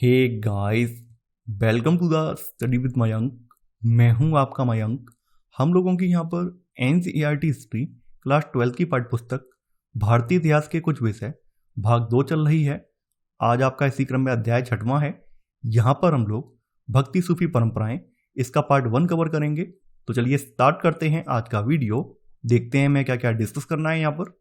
Hey guys, welcome to the study with Mayank. मैं हूं आपका मयंक। हम लोगों की यहाँ पर एनसीईआरटी हिस्ट्री क्लास 12 की पाठ्य पुस्तक भारतीय इतिहास के कुछ विषय भाग 2 चल रही है। आज आपका इसी क्रम में अध्याय 6वां है। यहाँ पर हम लोग भक्ति सूफी परंपराएं इसका पार्ट 1 कवर करेंगे। तो चलिए स्टार्ट करते हैं आज का वीडियो। देखते हैं मैं क्या क्या डिस्कस करना है यहाँ पर।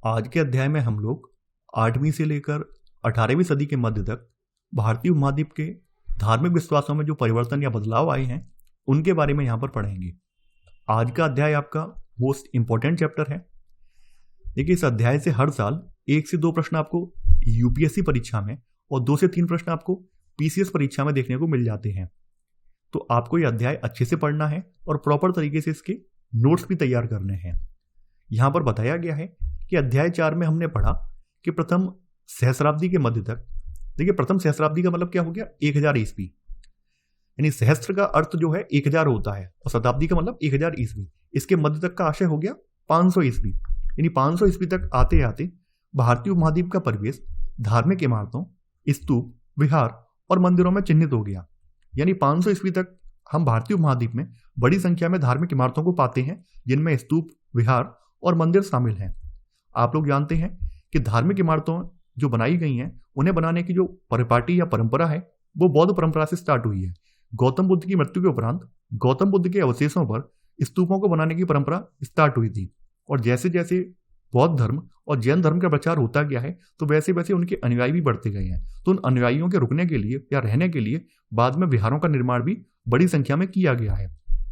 आज के अध्याय में हम लोग 8वीं से लेकर 18वीं सदी के मध्य तक भारतीय उपमहाद्वीप के धार्मिक विश्वासों में जो परिवर्तन या बदलाव आए हैं उनके बारे में यहाँ पर पढ़ेंगे। आज का अध्याय आपका मोस्ट इंपॉर्टेंट चैप्टर है। देखिए, इस अध्याय से हर साल 1 से 2 प्रश्न आपको यूपीएससी परीक्षा में और 2 से 3 प्रश्न आपको पीसीएस परीक्षा में देखने को मिल जाते हैं। तो आपको ये अध्याय अच्छे से पढ़ना है और प्रॉपर तरीके से इसके नोट्स भी तैयार करने हैं। यहाँ पर बताया गया है कि अध्याय 4 में हमने पढ़ा कि प्रथम सहस्राब्दी के मध्य तक, देखिए प्रथम सहस्राब्दी का मतलब क्या हो गया, 1000 ईस्वी। यानी सहस्त्र का अर्थ जो है 1000 होता है और शताब्दी का मतलब 1000 ईस्वी। इसके मध्य तक का आशय हो गया 500 ईस्वी। यानी 500 ईस्वी तक आते आते भारतीय उपमहाद्वीप का परिवेश धार्मिक इमारतों, स्तूप, विहार और मंदिरों में चिन्हित हो गया। यानी 500 ईस्वी तक हम भारतीय उपमहाद्वीप में बड़ी संख्या में धार्मिक इमारतों को पाते हैं जिनमें स्तूप, विहार और मंदिर शामिल हैं। आप लोग जानते हैं कि धार्मिक इमारतों जो बनाई गई हैं उन्हें बनाने की जो परिपाटी या परंपरा है वो बौद्ध परंपरा से स्टार्ट हुई है। गौतम बुद्ध की मृत्यु के उपरांत गौतम बुद्ध के अवशेषों पर स्तूपों को बनाने की परंपरा स्टार्ट हुई थी और जैसे जैसे बौद्ध धर्म और जैन धर्म का प्रचार होता गया है तो वैसे वैसे उनके अनुयायी भी बढ़ते गए हैं। तो उन अनुयायियों के रुकने के लिए या रहने के लिए बाद में विहारों का निर्माण भी बड़ी संख्या में किया गया है।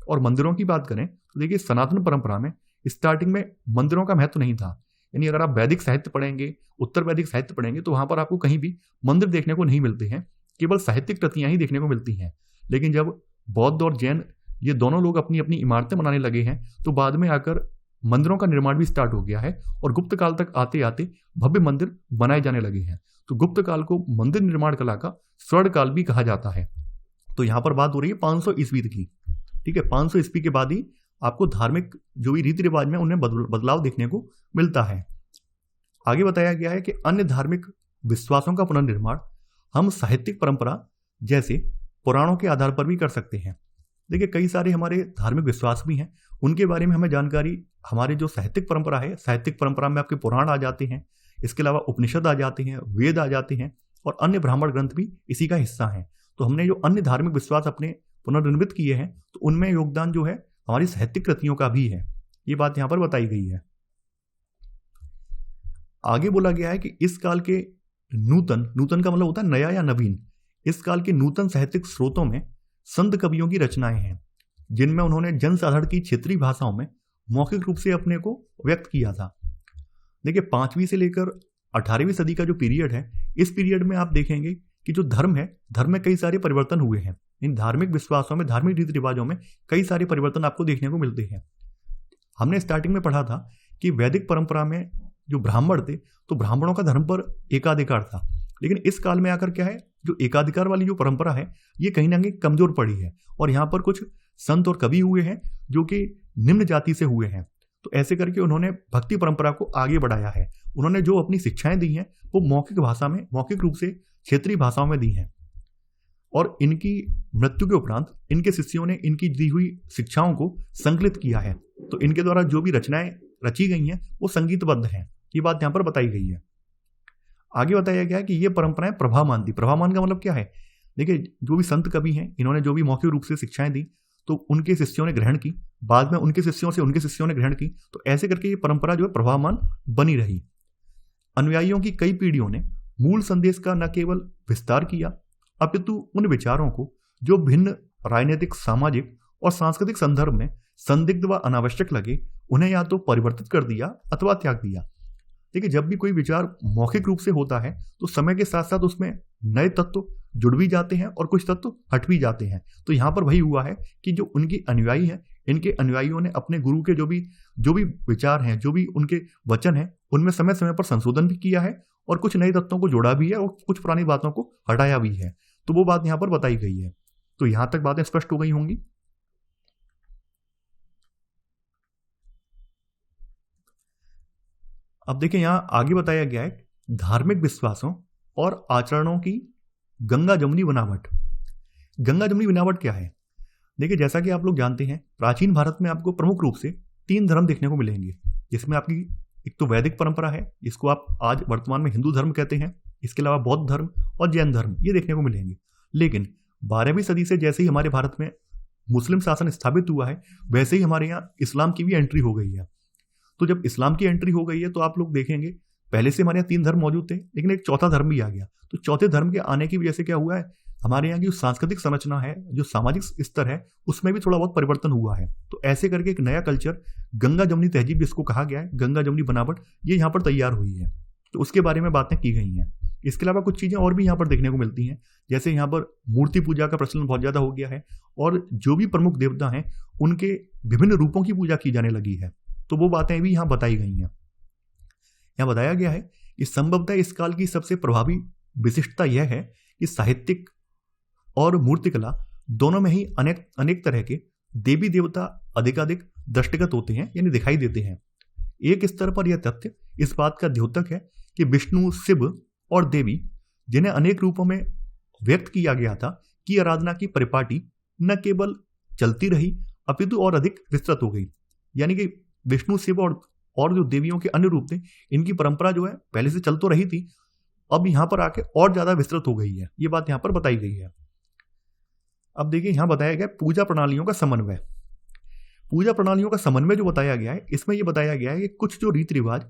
और मंदिरों की बात करें तो देखिए, सनातन परंपरा में स्टार्टिंग में मंदिरों का महत्व नहीं था। यानी अगर आप वैदिक साहित्य पढ़ेंगे, उत्तर वैदिक साहित्य पढ़ेंगे तो वहां पर आपको कहीं भी मंदिर देखने को नहीं मिलते हैं, केवल साहित्यिक कृतियां ही देखने को मिलती हैं। लेकिन जब बौद्ध और जैन ये दोनों लोग अपनी अपनी इमारतें बनाने लगे हैं तो बाद में आकर मंदिरों का निर्माण भी स्टार्ट हो गया है और गुप्त काल तक आते आते भव्य मंदिर बनाए जाने लगे हैं। तो गुप्त काल को मंदिर निर्माण कला का स्वर्ण काल भी कहा जाता है। तो यहाँ पर बात हो रही है 500 ईस्वी की। ठीक है, 500 ईस्वी के बाद ही आपको धार्मिक जो भी रीति रिवाज में उन्हें बदलाव देखने को मिलता है। आगे बताया गया है कि अन्य धार्मिक विश्वासों का पुनर्निर्माण हम साहित्यिक परंपरा जैसे पुराणों के आधार पर भी कर सकते हैं। देखिए, कई सारे हमारे धार्मिक विश्वास भी हैं, उनके बारे में हमें जानकारी हमारे जो साहित्यिक परंपरा है, साहित्यिक परंपरा में आपके पुराण आ जाते हैं, इसके अलावा उपनिषद आ जाते हैं, वेद आ जाते हैं और अन्य ब्राह्मण ग्रंथ भी इसी का हिस्सा हैं। तो हमने जो अन्य धार्मिक विश्वास अपने पुनर्निर्मित किए हैं तो उनमें योगदान जो है हमारी साहित्यिक कृतियों का भी है। ये बात यहाँ पर बताई गई है। आगे बोला गया है कि इस काल के नूतन का मतलब होता है नया या नवीन, इस काल के नूतन साहित्यिक स्रोतों में संत कवियों की रचनाएं हैं जिनमें उन्होंने जनसाधारण की क्षेत्रीय भाषाओं में मौखिक रूप से अपने को व्यक्त किया था। देखिए, 5वीं से लेकर 18वीं सदी का जो पीरियड है, इस पीरियड में आप देखेंगे कि जो धर्म है, धर्म में कई सारे परिवर्तन हुए हैं। इन धार्मिक विश्वासों में, धार्मिक रीति रिवाजों में कई सारे परिवर्तन आपको देखने को मिलते हैं। हमने स्टार्टिंग में पढ़ा था कि वैदिक परंपरा में जो ब्राह्मण थे तो ब्राह्मणों का धर्म पर एकाधिकार था। लेकिन इस काल में आकर क्या है, जो एकाधिकार वाली जो परंपरा है ये कहीं ना कहीं कमजोर पड़ी है और यहाँ पर कुछ संत और कवि हुए हैं जो कि निम्न जाति से हुए हैं। तो ऐसे करके उन्होंने भक्ति परंपरा को आगे बढ़ाया है। उन्होंने जो अपनी शिक्षाएं दी हैं वो मौखिक भाषा में, मौखिक रूप से क्षेत्रीय भाषाओं में दी हैं और इनकी मृत्यु के उपरांत इनके शिष्यों ने इनकी दी हुई शिक्षाओं को संकलित किया है। तो इनके द्वारा जो भी रचनाएं रची गई हैं वो संगीतबद्ध हैं। ये बात यहाँ पर बताई गई है। आगे बताया गया है कि ये परंपराएं प्रभावमान थी। प्रभावमान का मतलब क्या है, देखिए जो भी संत कवि हैं इन्होंने जो भी मौखिक रूप से शिक्षाएं दी तो उनके शिष्यों ने ग्रहण की, बाद में उनके शिष्यों से उनके शिष्यों ने ग्रहण की। तो ऐसे करके ये परंपरा जो है प्रभावमान बनी रही। अनुयायियों की कई पीढ़ियों ने मूल संदेश का न केवल विस्तार किया अपितु उन विचारों को जो भिन्न राजनीतिक, सामाजिक और सांस्कृतिक संदर्भ में संदिग्ध व अनावश्यक लगे उन्हें या तो परिवर्तित कर दिया अथवा त्याग दिया। देखिए, जब भी कोई विचार मौखिक रूप से होता है तो समय के साथ साथ उसमें नए तत्व जुड़ भी जाते हैं और कुछ तत्व हट भी जाते हैं। तो यहाँ पर वही हुआ है कि जो उनके अनुयायी हैं, इनके अनुयायियों ने अपने गुरु के जो भी विचार हैं, जो भी उनके वचन हैं, उनमें समय समय पर संशोधन भी किया है और कुछ नए तत्वों को जोड़ा भी है और कुछ पुरानी बातों को हटाया भी है। तो वो बात यहाँ पर बताई गई है। तो यहां तक बातें स्पष्ट हो गई होंगी। अब देखिए, यहां आगे बताया गया है धार्मिक विश्वासों और आचरणों की गंगा जमुनी बनावट। गंगा जमुनी बनावट क्या है? देखिए, जैसा कि आप लोग जानते हैं, प्राचीन भारत में आपको प्रमुख रूप से 3 धर्म देखने को मिलेंगे, जिसमें आपकी एक तो वैदिक परंपरा है, जिसको आप आज वर्तमान में हिंदू धर्म कहते हैं। इसके अलावा बौद्ध धर्म और जैन धर्म ये देखने को मिलेंगे। लेकिन 12वीं सदी से जैसे ही हमारे भारत में मुस्लिम शासन स्थापित हुआ है, वैसे ही हमारे यहाँ इस्लाम की भी एंट्री हो गई है। तो जब इस्लाम की एंट्री हो गई है तो आप लोग देखेंगे, पहले से हमारे यहाँ 3 धर्म मौजूद थे, लेकिन एक चौथा धर्म भी आ गया। तो चौथे धर्म के आने की वजह से क्या हुआ है, हमारे यहाँ की जो सांस्कृतिक संरचना है, जो सामाजिक स्तर है, उसमें भी थोड़ा बहुत परिवर्तन हुआ है। तो ऐसे करके एक नया कल्चर, गंगा जमुनी तहजीब जिसको कहा गया है, गंगा जमुनी बनावट, ये यहाँ पर तैयार हुई है। तो उसके बारे में बातें की गई हैं। इसके अलावा कुछ चीज़ें और भी यहाँ पर देखने को मिलती हैं, जैसे यहाँ पर मूर्ति पूजा का प्रचलन बहुत ज़्यादा हो गया है और जो भी प्रमुख देवता हैं उनके विभिन्न रूपों की पूजा की जाने लगी है। तो वो बातें भी यहाँ बताई गई हैं। यहाँ बताया गया है कि संभवतः इस काल की सबसे प्रभावी विशिष्टता यह है कि साहित्यिक और मूर्तिकला दोनों में ही अनेक तरह के देवी देवता अधिकाधिक दृष्टिगत होते हैं, यानी दिखाई देते हैं। एक स्तर पर यह तथ्य इस बात का द्योतक है कि विष्णु, शिव और देवी, जिन्हें अनेक रूपों में व्यक्त किया गया था, की आराधना की परिपाटी न केवल चलती रही अपितु और अधिक विस्तृत हो गई। यानी कि विष्णु, शिव और जो देवियों के अन्य रूप थे, इनकी परंपरा जो है पहले से चल तो रही थी, अब यहाँ पर आके और ज्यादा विस्तृत हो गई है। ये बात यहाँ पर बताई गई है। अब देखिए, यहाँ बताया गया पूजा प्रणालियों का समन्वय। पूजा प्रणालियों का समन्वय जो बताया गया है, इसमें यह बताया गया है कि कुछ जो रीति रिवाज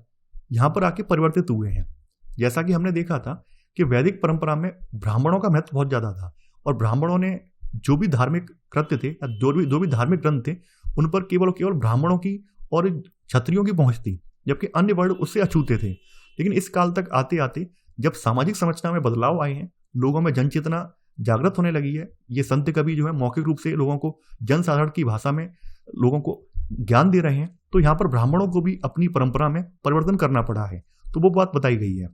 यहाँ पर आके परिवर्तित हुए हैं। जैसा कि हमने देखा था कि वैदिक परंपरा में ब्राह्मणों का महत्व बहुत ज्यादा था और ब्राह्मणों ने जो भी धार्मिक कृत्य थे या जो भी धार्मिक ग्रंथ थे, उन पर केवल ब्राह्मणों की और क्षत्रियों की पहुंच थी, जबकि अन्य वर्ण उससे अछूते थे। लेकिन इस काल तक आते आते जब सामाजिक संरचना में बदलाव आए हैं, लोगों में जनचेतना जागृत होने लगी है, ये संत कवि जो है मौखिक रूप से लोगों को जनसाधारण की भाषा में लोगों को ज्ञान दे रहे हैं, तो यहाँ पर ब्राह्मणों को भी अपनी परंपरा में परिवर्तन करना पड़ा है। तो वो बात बताई गई है।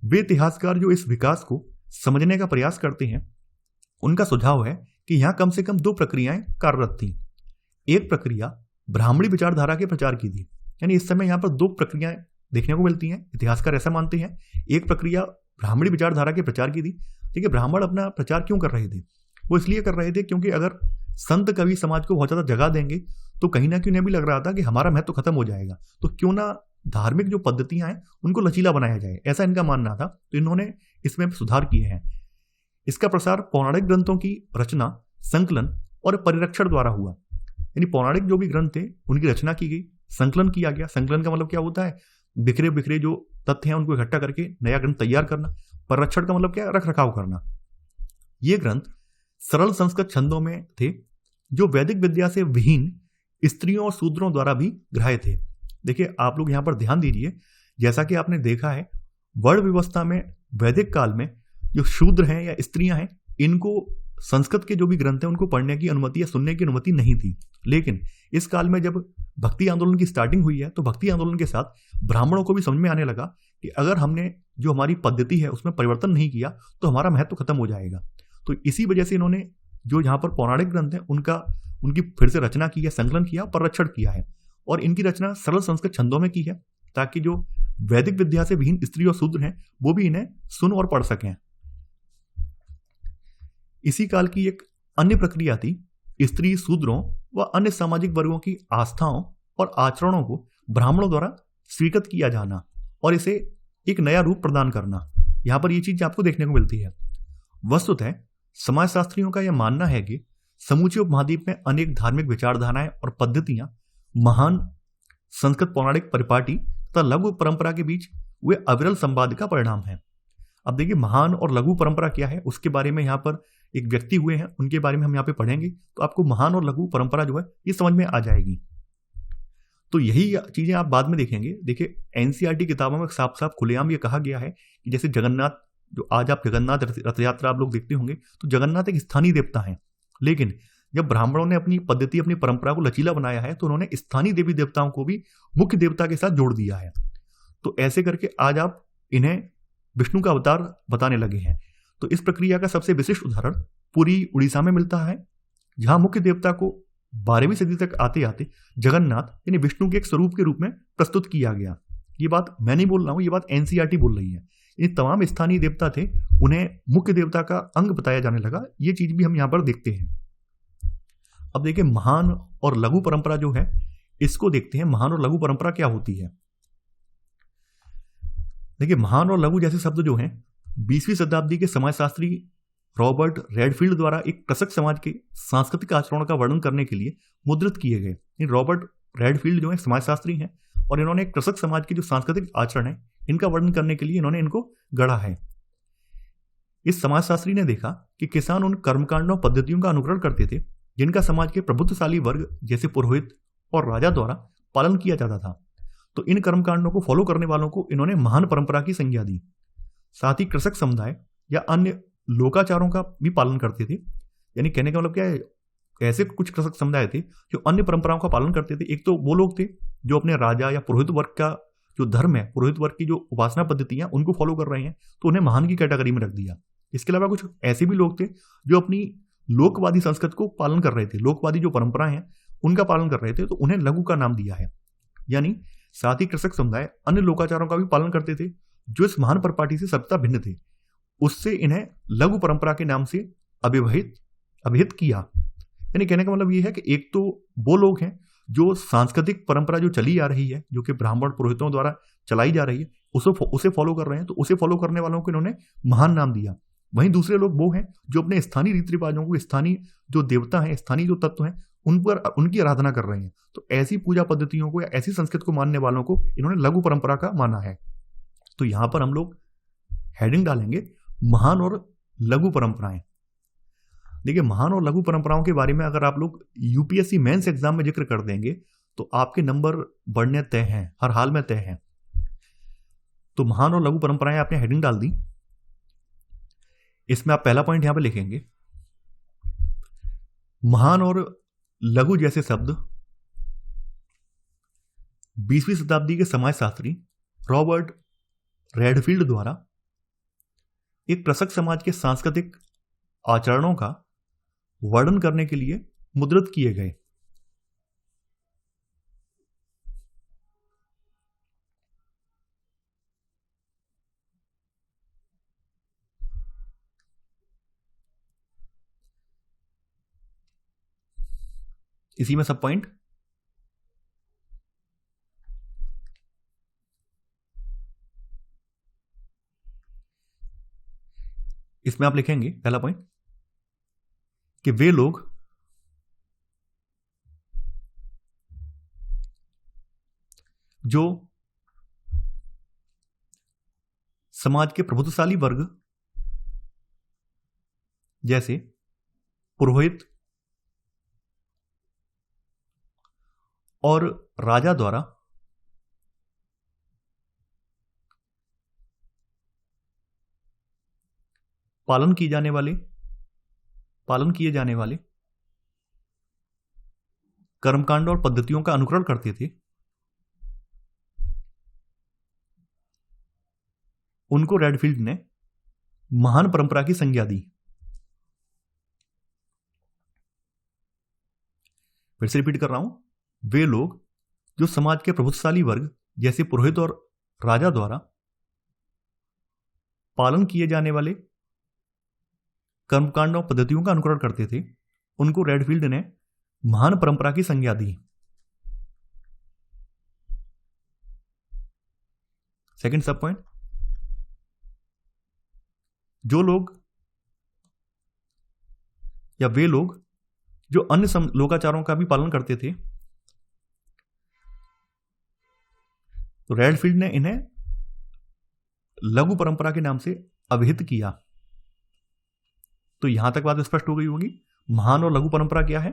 वे इतिहासकार जो इस विकास को समझने का प्रयास करते हैं, उनका सुझाव है कि यहाँ कम से कम 2 प्रक्रियाएं कार्यरत थी। एक प्रक्रिया ब्राह्मणी विचारधारा के प्रचार की थी, यानी इस समय यहाँ पर 2 प्रक्रियाएं देखने को मिलती हैं, इतिहासकार ऐसा मानते हैं। एक प्रक्रिया ब्राह्मणी विचारधारा के प्रचार की थी। देखिए, ब्राह्मण अपना प्रचार क्यों कर रहे थे? वो इसलिए कर रहे थे क्योंकि अगर संत कवि समाज को बहुत ज्यादा जगह देंगे तो कहीं ना कहीं उन्हें भी लग रहा था कि हमारा महत्व खत्म हो जाएगा, तो क्यों ना धार्मिक जो पद्धतियां हैं उनको लचीला बनाया जाए, ऐसा इनका मानना था। तो इन्होंने इसमें सुधार किए हैं। इसका प्रसार पौराणिक ग्रंथों की रचना, संकलन और परिरक्षण द्वारा हुआ। यानी पौराणिक जो भी ग्रंथ थे उनकी रचना की गई, संकलन किया गया। संकलन का मतलब क्या होता है? बिखरे बिखरे जो तथ्य हैं उनको इकट्ठा करके नया ग्रंथ तैयार करना। परिरक्षण का मतलब क्या? रख रखाव करना। ये ग्रंथ सरल संस्कृत छंदों में थे, जो वैदिक विद्या से विहीन स्त्रियों और शूद्रों द्वारा भी ग्राह्य थे। देखिए, आप लोग यहाँ पर ध्यान दीजिए, जैसा कि आपने देखा है वर्ण व्यवस्था में वैदिक काल में जो शूद्र हैं या स्त्रियां हैं, इनको संस्कृत के जो भी ग्रंथ हैं उनको पढ़ने की अनुमति या सुनने की अनुमति नहीं थी। लेकिन इस काल में जब भक्ति आंदोलन की स्टार्टिंग हुई है, तो भक्ति आंदोलन के साथ ब्राह्मणों को भी समझ में आने लगा कि अगर हमने जो हमारी पद्धति है उसमें परिवर्तन नहीं किया तो हमारा महत्व खत्म हो जाएगा। तो इसी वजह से इन्होंने जो यहाँ पर पौराणिक ग्रंथ हैं उनकी फिर से रचना की है, संकलन किया, परिरक्षण किया है। और इनकी रचना सरल संस्कृत छंदों में की है, ताकि जो वैदिक विद्या से विहीन स्त्री और शूद्र हैं वो भी इन्हें सुन और पढ़ सकें। इसी काल की एक अन्य प्रक्रिया थी स्त्री, शूद्रों व अन्य सामाजिक वर्गों की आस्थाओं और आचरणों को ब्राह्मणों द्वारा स्वीकृत किया जाना और इसे एक नया रूप प्रदान करना। यहां पर यह चीज आपको देखने को मिलती है। वस्तुतः समाजशास्त्रियों का यह मानना है कि समूचे उपमहाद्वीप में अनेक धार्मिक विचारधाराएं और पद्धतियां महान संस्कृत पौराणिक परिपाटी तथा लघु परंपरा के बीच हुए अविरल संवाद का परिणाम है। अब देखिए, महान और लघु परंपरा क्या है उसके बारे में यहाँ पर एक व्यक्ति हुए हैं, उनके बारे में हम यहाँ पे पढ़ेंगे, तो आपको महान और लघु परंपरा जो है ये समझ में आ जाएगी। तो यही चीजें आप बाद में देखेंगे। देखिए, एनसीईआरटी किताबों में साफ साफ खुलेआम ये कहा गया है कि जैसे जगन्नाथ, जो आज आप जगन्नाथ रथ यात्रा आप लोग देखते होंगे, तो जगन्नाथ एक स्थानीय देवता है। लेकिन जब ब्राह्मणों ने अपनी पद्धति, अपनी परंपरा को लचीला बनाया है, तो उन्होंने स्थानीय देवी देवताओं को भी मुख्य देवता के साथ जोड़ दिया है। तो ऐसे करके आज आप इन्हें विष्णु का अवतार बताने लगे हैं। तो इस प्रक्रिया का सबसे विशिष्ट उदाहरण पूरी उड़ीसा में मिलता है, जहां मुख्य देवता को 12वीं सदी तक आते आते जगन्नाथ यानी विष्णु के एक स्वरूप के रूप में प्रस्तुत किया गया। ये बात मैं नहीं बोल रहा हूं, ये बात एनसीईआरटी बोल रही है ये तमाम स्थानीय देवता थे, उन्हें मुख्य देवता का अंग बताया जाने लगा। ये चीज भी हम यहाँ पर देखते हैं। अब देखिए महान और लघु परंपरा जो है, इसको देखते हैं। महान और लघु परंपरा क्या होती है? देखिए महान और लघु जैसे शब्द जो हैं 20वीं शताब्दी के समाजशास्त्री रॉबर्ट रेडफील्ड द्वारा एक कृषक समाज के सांस्कृतिक आचरण का वर्णन करने के लिए मुद्रित किए गए। रॉबर्ट रेडफील्ड जो है समाजशास्त्री हैं और इन्होंने कृषक समाज के जो सांस्कृतिक आचरण है इनका वर्णन करने के लिए इन्होंने इनको गढ़ा है। इस समाजशास्त्री ने देखा कि किसान उन कर्मकांडों पद्धतियों का अनुकरण करते थे जिनका समाज के प्रबुद्धशाली वर्ग जैसे पुरोहित और राजा द्वारा पालन किया जाता था। तो इन कर्मकांडों को फॉलो करने वालों को इन्होंने महान परंपरा की संज्ञा दी। साथ ही कृषक समुदाय या अन्य लोकाचारों का भी पालन करते थे। यानी कहने का मतलब क्या है, ऐसे कुछ कृषक समुदाय थे जो अन्य परंपराओं का पालन करते थे। एक तो वो लोग थे जो अपने राजा या पुरोहित वर्ग का जो धर्म है, पुरोहित वर्ग की जो उपासना पद्धतियां उनको फॉलो कर रहे हैं, तो उन्हें महान की कैटेगरी में रख दिया। इसके अलावा कुछ ऐसे भी लोग थे जो अपनी लोकवादी संस्कृति को पालन कर रहे थे, लोकवादी जो परंपराएं हैं उनका पालन कर रहे थे, तो उन्हें लघु का नाम दिया है। यानी साथ ही कृषक समुदाय अन्य लोकाचारों का भी पालन करते थे जो इस महान परिपाटी से सर्वथा भिन्न थे। उससे इन्हें लघु परंपरा के नाम से अभिहित किया। यानी कहने का मतलब ये है कि एक तो वो लोग हैं जो सांस्कृतिक परंपरा जो चली आ रही है, जो कि ब्राह्मण पुरोहितों द्वारा चलाई जा रही है, उसे फॉलो कर रहे हैं, तो उसे फॉलो करने वालों को इन्होंने महान नाम दिया। वहीं दूसरे लोग वो हैं जो अपने स्थानीय रीति रिवाजों को, स्थानीय जो देवता हैं, स्थानीय जो तत्व हैं, उन पर उनकी आराधना कर रहे हैं। तो ऐसी पूजा पद्धतियों को या ऐसी संस्कृति को मानने वालों को इन्होंने लघु परंपरा का माना है। तो यहां पर हम लोग हेडिंग डालेंगे महान और लघु परंपराएं। देखिए महान और लघु परंपराओं के बारे में अगर आप लोग यूपीएससी मेंस एग्जाम में जिक्र कर देंगे तो आपके नंबर बढ़ने तय हैं, हर हाल में तय हैं। तो महान और लघु परंपराएं आपने हेडिंग डाल दी। इसमें आप पहला पॉइंट यहां पे लिखेंगे, महान और लघु जैसे शब्द 20वीं शताब्दी के समाजशास्त्री रॉबर्ट रेडफील्ड द्वारा एक कृषक समाज के सांस्कृतिक आचरणों का वर्णन करने के लिए मुद्रित किए गए। इसी में सब पॉइंट इसमें आप लिखेंगे पहला पॉइंट कि वे लोग जो समाज के प्रभुत्वशाली वर्ग जैसे पुरोहित और राजा द्वारा पालन किए जाने वाले कर्मकांड और पद्धतियों का अनुकरण करते थे, उनको रेडफील्ड ने महान परंपरा की संज्ञा दी। फिर से रिपीट कर रहा हूं, वे लोग जो समाज के प्रभुत्वशाली वर्ग जैसे पुरोहित और राजा द्वारा पालन किए जाने वाले कर्मकांड और पद्धतियों का अनुकरण करते थे, उनको रेडफील्ड ने महान परंपरा की संज्ञा दी। सेकंड सब पॉइंट, जो लोग या वे लोग जो अन्य लोकाचारों का भी पालन करते थे, तो रेडफील्ड ने इन्हें लघु परंपरा के नाम से अभिहित किया। तो यहां तक बात स्पष्ट हो गई होगी। महान और लघु परंपरा क्या है?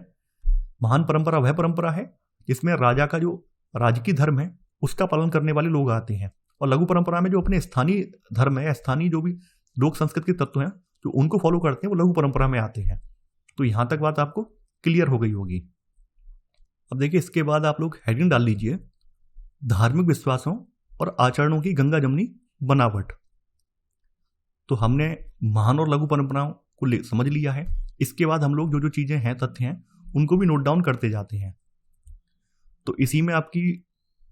महान परंपरा वह परंपरा है जिसमें राजा का जो राजकीय धर्म है उसका पालन करने वाले लोग आते हैं, और लघु परंपरा में जो अपने स्थानीय धर्म है, स्थानीय जो भी लोक संस्कृति के तत्व हैं जो उनको फॉलो करते हैं, वो लघु परंपरा में आते हैं। तो यहां तक बात आपको क्लियर हो गई होगी। अब देखिए इसके बाद आप लोग हेडिंग डाल लीजिए, धार्मिक विश्वासों और आचरणों की गंगा जमनी बनावट। तो हमने महान और लघु परंपराओं को समझ लिया है। इसके बाद हम लोग जो जो चीजें हैं, तथ्य हैं, उनको भी नोट डाउन करते जाते हैं। तो इसी में आपकी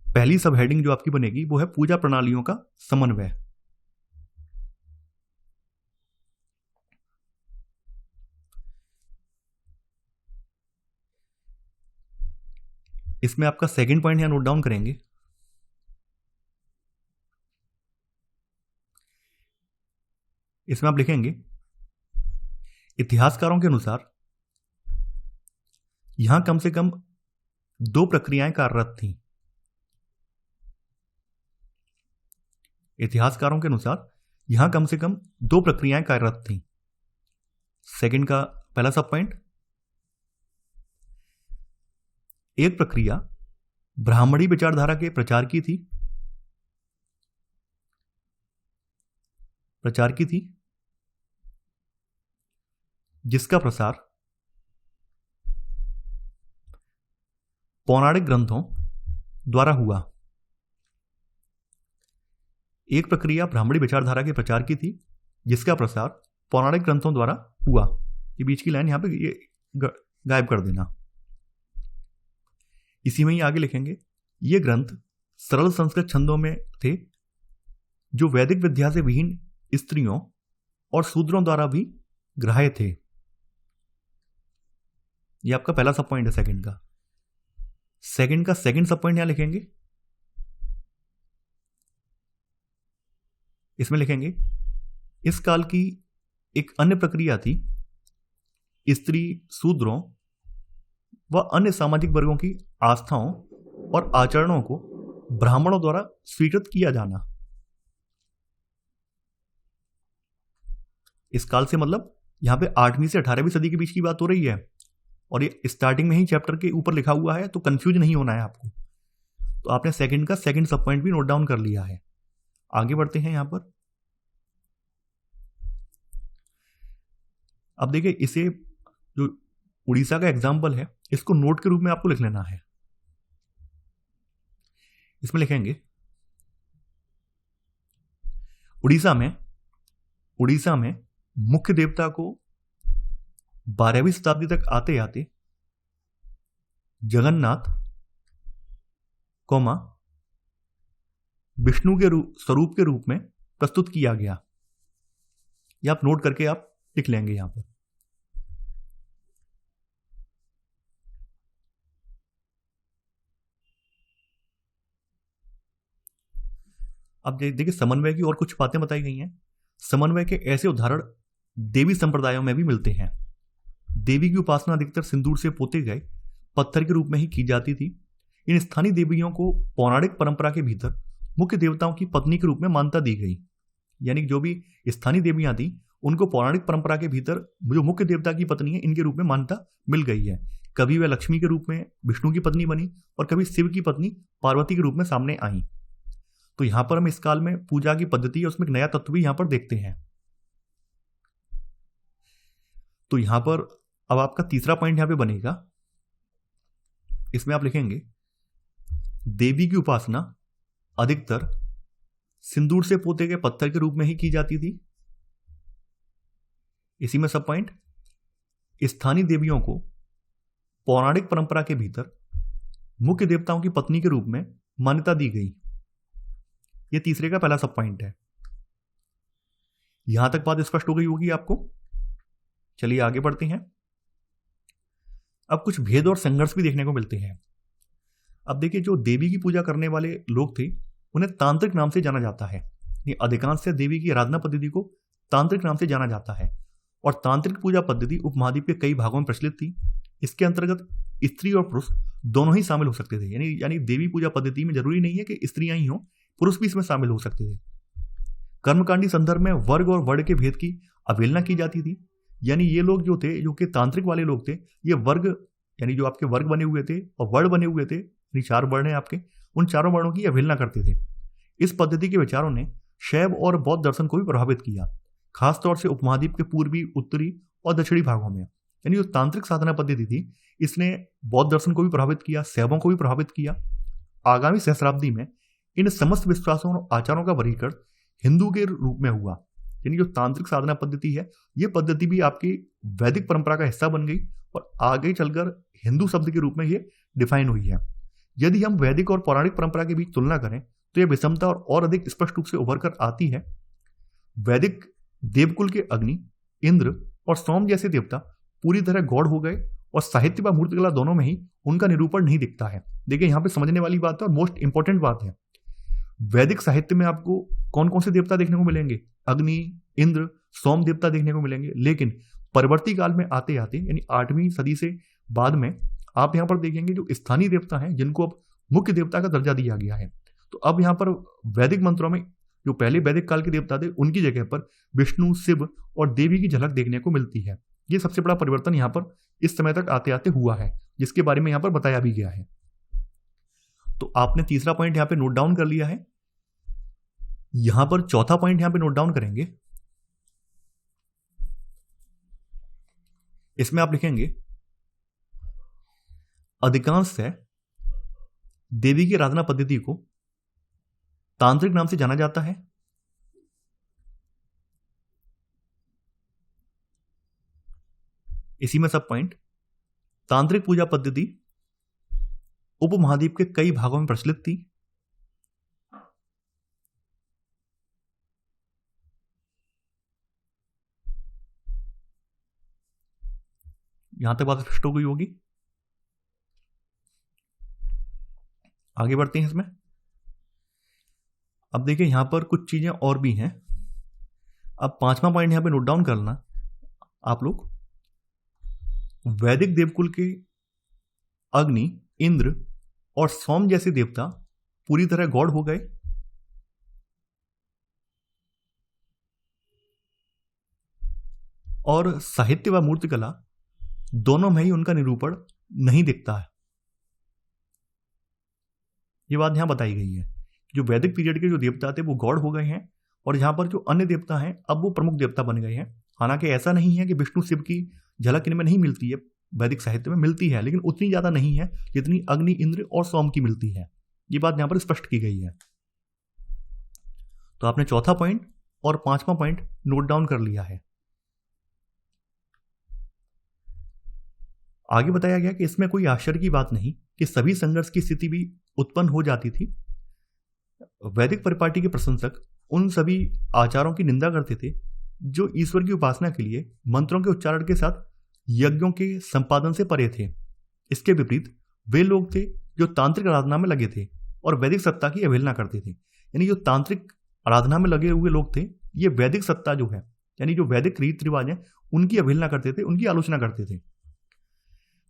पहली सब हेडिंग जो आपकी बनेगी वो है पूजा प्रणालियों का समन्वय। इसमें आपका सेकंड पॉइंट यहां नोट डाउन करेंगे। इसमें आप लिखेंगे इतिहासकारों के अनुसार यहां कम से कम 2 प्रक्रियाएं कार्यरत थीं। इतिहासकारों के अनुसार यहां कम से कम 2 प्रक्रियाएं कार्यरत थीं। सेकंड का पहला सब पॉइंट, एक प्रक्रिया ब्राह्मणी विचारधारा के प्रचार की थी जिसका प्रसार पौराणिक ग्रंथों द्वारा हुआ। एक प्रक्रिया ब्राह्मणी विचारधारा के प्रचार की थी जिसका प्रसार पौराणिक ग्रंथों द्वारा हुआ। ये बीच की लाइन यहां पे ये गायब कर देना। इसी में ही आगे लिखेंगे ये ग्रंथ सरल संस्कृत छंदों में थे जो वैदिक विद्या से विहीन स्त्रियों और शूद्रों द्वारा भी ग्राह्य थे। ये आपका पहला सब पॉइंट है सेकंड का। सेकंड का सेकंड सब पॉइंट यहां लिखेंगे। इसमें लिखेंगे इस काल की एक अन्य प्रक्रिया थी स्त्री, शूद्रों व अन्य सामाजिक वर्गों की आस्थाओं और आचरणों को ब्राह्मणों द्वारा स्वीकृत किया जाना। इस काल से मतलब यहां पे 8वीं से 18वीं सदी के बीच की बात हो रही है और ये स्टार्टिंग में ही चैप्टर के ऊपर लिखा हुआ है, तो कंफ्यूज नहीं होना है आपको। तो आपने सेकंड का सेकंड सब पॉइंट भी नोट डाउन कर लिया है। आगे बढ़ते हैं यहां पर। अब देखिए इसे जो उड़ीसा का एग्जाम्पल है इसको नोट के रूप में आपको लिख लेना है। इसमें लिखेंगे उड़ीसा में मुख्य देवता को 12वीं शताब्दी तक आते आते जगन्नाथ विष्णु के स्वरूप के रूप में प्रस्तुत किया गया। यह आप नोट करके आप लिख लेंगे यहां पर। अब देखिए समन्वय की और कुछ बातें बताई गई हैं। समन्वय के ऐसे उदाहरण देवी संप्रदायों में भी मिलते हैं। देवी की उपासना अधिकतर सिंदूर से पोते गए पत्थर के रूप में ही की जाती थी। इन स्थानीय देवियों को पौराणिक परंपरा के भीतर मुख्य देवताओं की पत्नी के रूप में मान्यता दी गई। यानी जो भी स्थानीय देवियां थी उनको पौराणिक परंपरा के भीतर जो मुख्य देवता की पत्नी है इनके रूप में मान्यता मिल गई है। कभी वह लक्ष्मी के रूप में विष्णु की पत्नी बनी और कभी शिव की पत्नी पार्वती के रूप में सामने आई। तो यहां पर हम इस काल में पूजा की पद्धति और उसमें एक नया तत्व भी यहां पर देखते हैं। तो यहां पर अब आपका तीसरा पॉइंट यहां पे बनेगा। इसमें आप लिखेंगे देवी की उपासना अधिकतर सिंदूर से पोते गए पत्थर के रूप में ही की जाती थी। इसी में सब पॉइंट स्थानीय देवियों को पौराणिक परंपरा के भीतर मुख्य देवताओं की पत्नी के रूप में मान्यता दी गई। यह तीसरे का पहला सब पॉइंट है। यहां तक बात स्पष्ट हो गई होगी आपको। चलिए आगे बढ़ते हैं। अब कुछ भेद और संघर्ष भी देखने को मिलते हैं। अब देखिए जो देवी की पूजा करने वाले लोग थे उन्हें तांत्रिक नाम से जाना जाता है। ये अधिकांश से देवी की आराधना पद्धति को तांत्रिक नाम से जाना जाता है और तांत्रिक पूजा पद्धति उपमहाद्वीप के कई भागों में प्रचलित थी। इसके अंतर्गत स्त्री और पुरुष दोनों ही शामिल हो सकते थे। यानी देवी पूजा पद्धति में जरूरी नहीं है कि स्त्रियां ही हों, पुरुष भी इसमें शामिल हो सकते थे। कर्मकांडी संदर्भ में वर्ग और वर्ण के भेद की अवहेलना की जाती थी। यानी ये लोग जो थे, जो कि तांत्रिक वाले लोग थे, ये वर्ग यानी जो आपके वर्ग बने हुए थे और वर्ण बने हुए थे, यानी 4 वर्ण हैं आपके, उन चारों वर्णों की अवहेलना करते थे। इस पद्धति के विचारों ने शैव और बौद्ध दर्शन को भी प्रभावित किया, खासतौर से उपमहाद्वीप के पूर्वी, उत्तरी और दक्षिणी भागों में। यानी जो तांत्रिक साधना पद्धति थी इसने बौद्ध दर्शन को भी प्रभावित किया, शैवों को भी प्रभावित किया। आगामी सहस्राब्दी में इन समस्त विश्वासों और आचारों का वर्गीकरण हिंदू के रूप में हुआ। यानी जो तांत्रिक साधना पद्धति है ये पद्धति भी आपकी वैदिक परंपरा का हिस्सा बन गई और आगे चलकर हिंदू शब्द के रूप में ये डिफाइन हुई है। यदि हम वैदिक और पौराणिक परंपरा के बीच तुलना करें तो यह विषमता और अधिक स्पष्ट रूप से उभर कर आती है। वैदिक देवकुल के अग्नि, इंद्र और सोम जैसे देवता पूरी तरह गौड़ हो गए और साहित्य व मूर्तिकला दोनों में ही उनका निरूपण नहीं दिखता है। देखिए यहाँ पे समझने वाली बात है और मोस्ट इंपॉर्टेंट बात है, वैदिक साहित्य में आपको कौन कौन से देवता देखने को मिलेंगे? अग्नि, इंद्र, सोम देवता देखने को मिलेंगे। लेकिन परवर्ती काल में आते आते यानी 8वीं सदी से बाद में आप यहाँ पर देखेंगे जो स्थानीय देवता हैं जिनको अब मुख्य देवता का दर्जा दिया गया है। तो अब यहाँ पर वैदिक मंत्रों में जो पहले वैदिक काल के देवता थे उनकी जगह पर विष्णु, शिव और देवी की झलक देखने को मिलती है। ये सबसे बड़ा परिवर्तन यहाँ पर इस समय तक आते आते हुआ है, जिसके बारे में यहाँ पर बताया भी गया है। तो आपने तीसरा पॉइंट यहाँ पे नोट डाउन कर लिया है। यहां पर चौथा पॉइंट यहां पे नोट डाउन करेंगे। इसमें आप लिखेंगे अधिकांश से देवी की आराधना पद्धति को तांत्रिक नाम से जाना जाता है। इसी में सब पॉइंट तांत्रिक पूजा पद्धति उपमहाद्वीप के कई भागों में प्रचलित थी। यहां तक बात स्पष्ट हो गई होगी। आगे बढ़ते हैं इसमें। अब देखिए यहां पर कुछ चीजें और भी हैं। अब पांचवा पॉइंट यहां पे नोट डाउन करना आप लोग, वैदिक देवकुल के अग्नि, इंद्र और सोम जैसे देवता पूरी तरह गॉड हो गए। और साहित्य व मूर्तिकला दोनों में ही उनका निरूपण नहीं दिखता है। ये बात यहां बताई गई है। जो वैदिक पीरियड के जो देवता थे वो गॉड हो गए हैं और यहां पर जो अन्य देवता हैं अब वो प्रमुख देवता बन गए हैं। हालांकि ऐसा नहीं है कि विष्णु, शिव की झलक इनमें नहीं मिलती है, वैदिक साहित्य में मिलती है, लेकिन उतनी ज्यादा नहीं है जितनी अग्नि, इंद्र और सोम की मिलती है। ये बात यहां पर स्पष्ट की गई है। तो आपने चौथा पॉइंट और पांचवा पॉइंट नोट डाउन कर लिया है। आगे बताया गया कि इसमें कोई आश्चर्य की बात नहीं कि सभी संघर्ष की स्थिति भी उत्पन्न हो जाती थी। वैदिक परिपाटी के प्रशंसक उन सभी आचारों की निंदा करते थे जो ईश्वर की उपासना के लिए मंत्रों के उच्चारण के साथ यज्ञों के संपादन से परे थे। इसके विपरीत वे लोग थे जो तांत्रिक आराधना में लगे थे और वैदिक सत्ता की अवहेलना करते थे। यानी जो तांत्रिक आराधना में लगे हुए लोग थे, ये वैदिक सत्ता जो है, यानी जो वैदिक रीति रिवाज है, उनकी अवहेलना करते थे, उनकी आलोचना करते थे।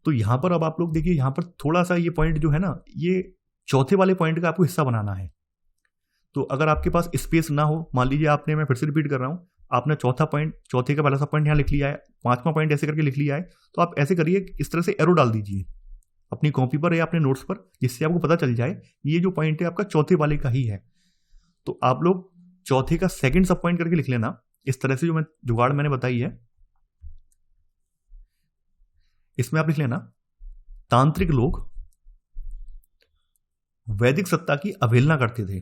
तो यहां पर अब आप लोग देखिए, यहां पर थोड़ा सा ये पॉइंट जो है ना, ये चौथे वाले पॉइंट का आपको हिस्सा बनाना है। तो अगर आपके पास स्पेस ना हो, मान लीजिए आपने, मैं फिर से रिपीट कर रहा हूं, आपने चौथा पॉइंट, चौथे का पहला सा पॉइंट यहां लिख लिया है, पांचवा पॉइंट ऐसे करके लिख लिया है, तो आप ऐसे करिए, इस तरह से एरो डाल दीजिए अपनी कॉपी पर या अपने नोट्स पर, जिससे आपको पता चल जाए ये जो पॉइंट है आपका चौथे वाले का ही है। तो आप लोग चौथे का सेकंड सब पॉइंट करके लिख लेना, इस तरह से जो जुगाड़ मैंने बताई है। इसमें आप लिख लेना, तांत्रिक लोग वैदिक सत्ता की अवहेलना करते थे।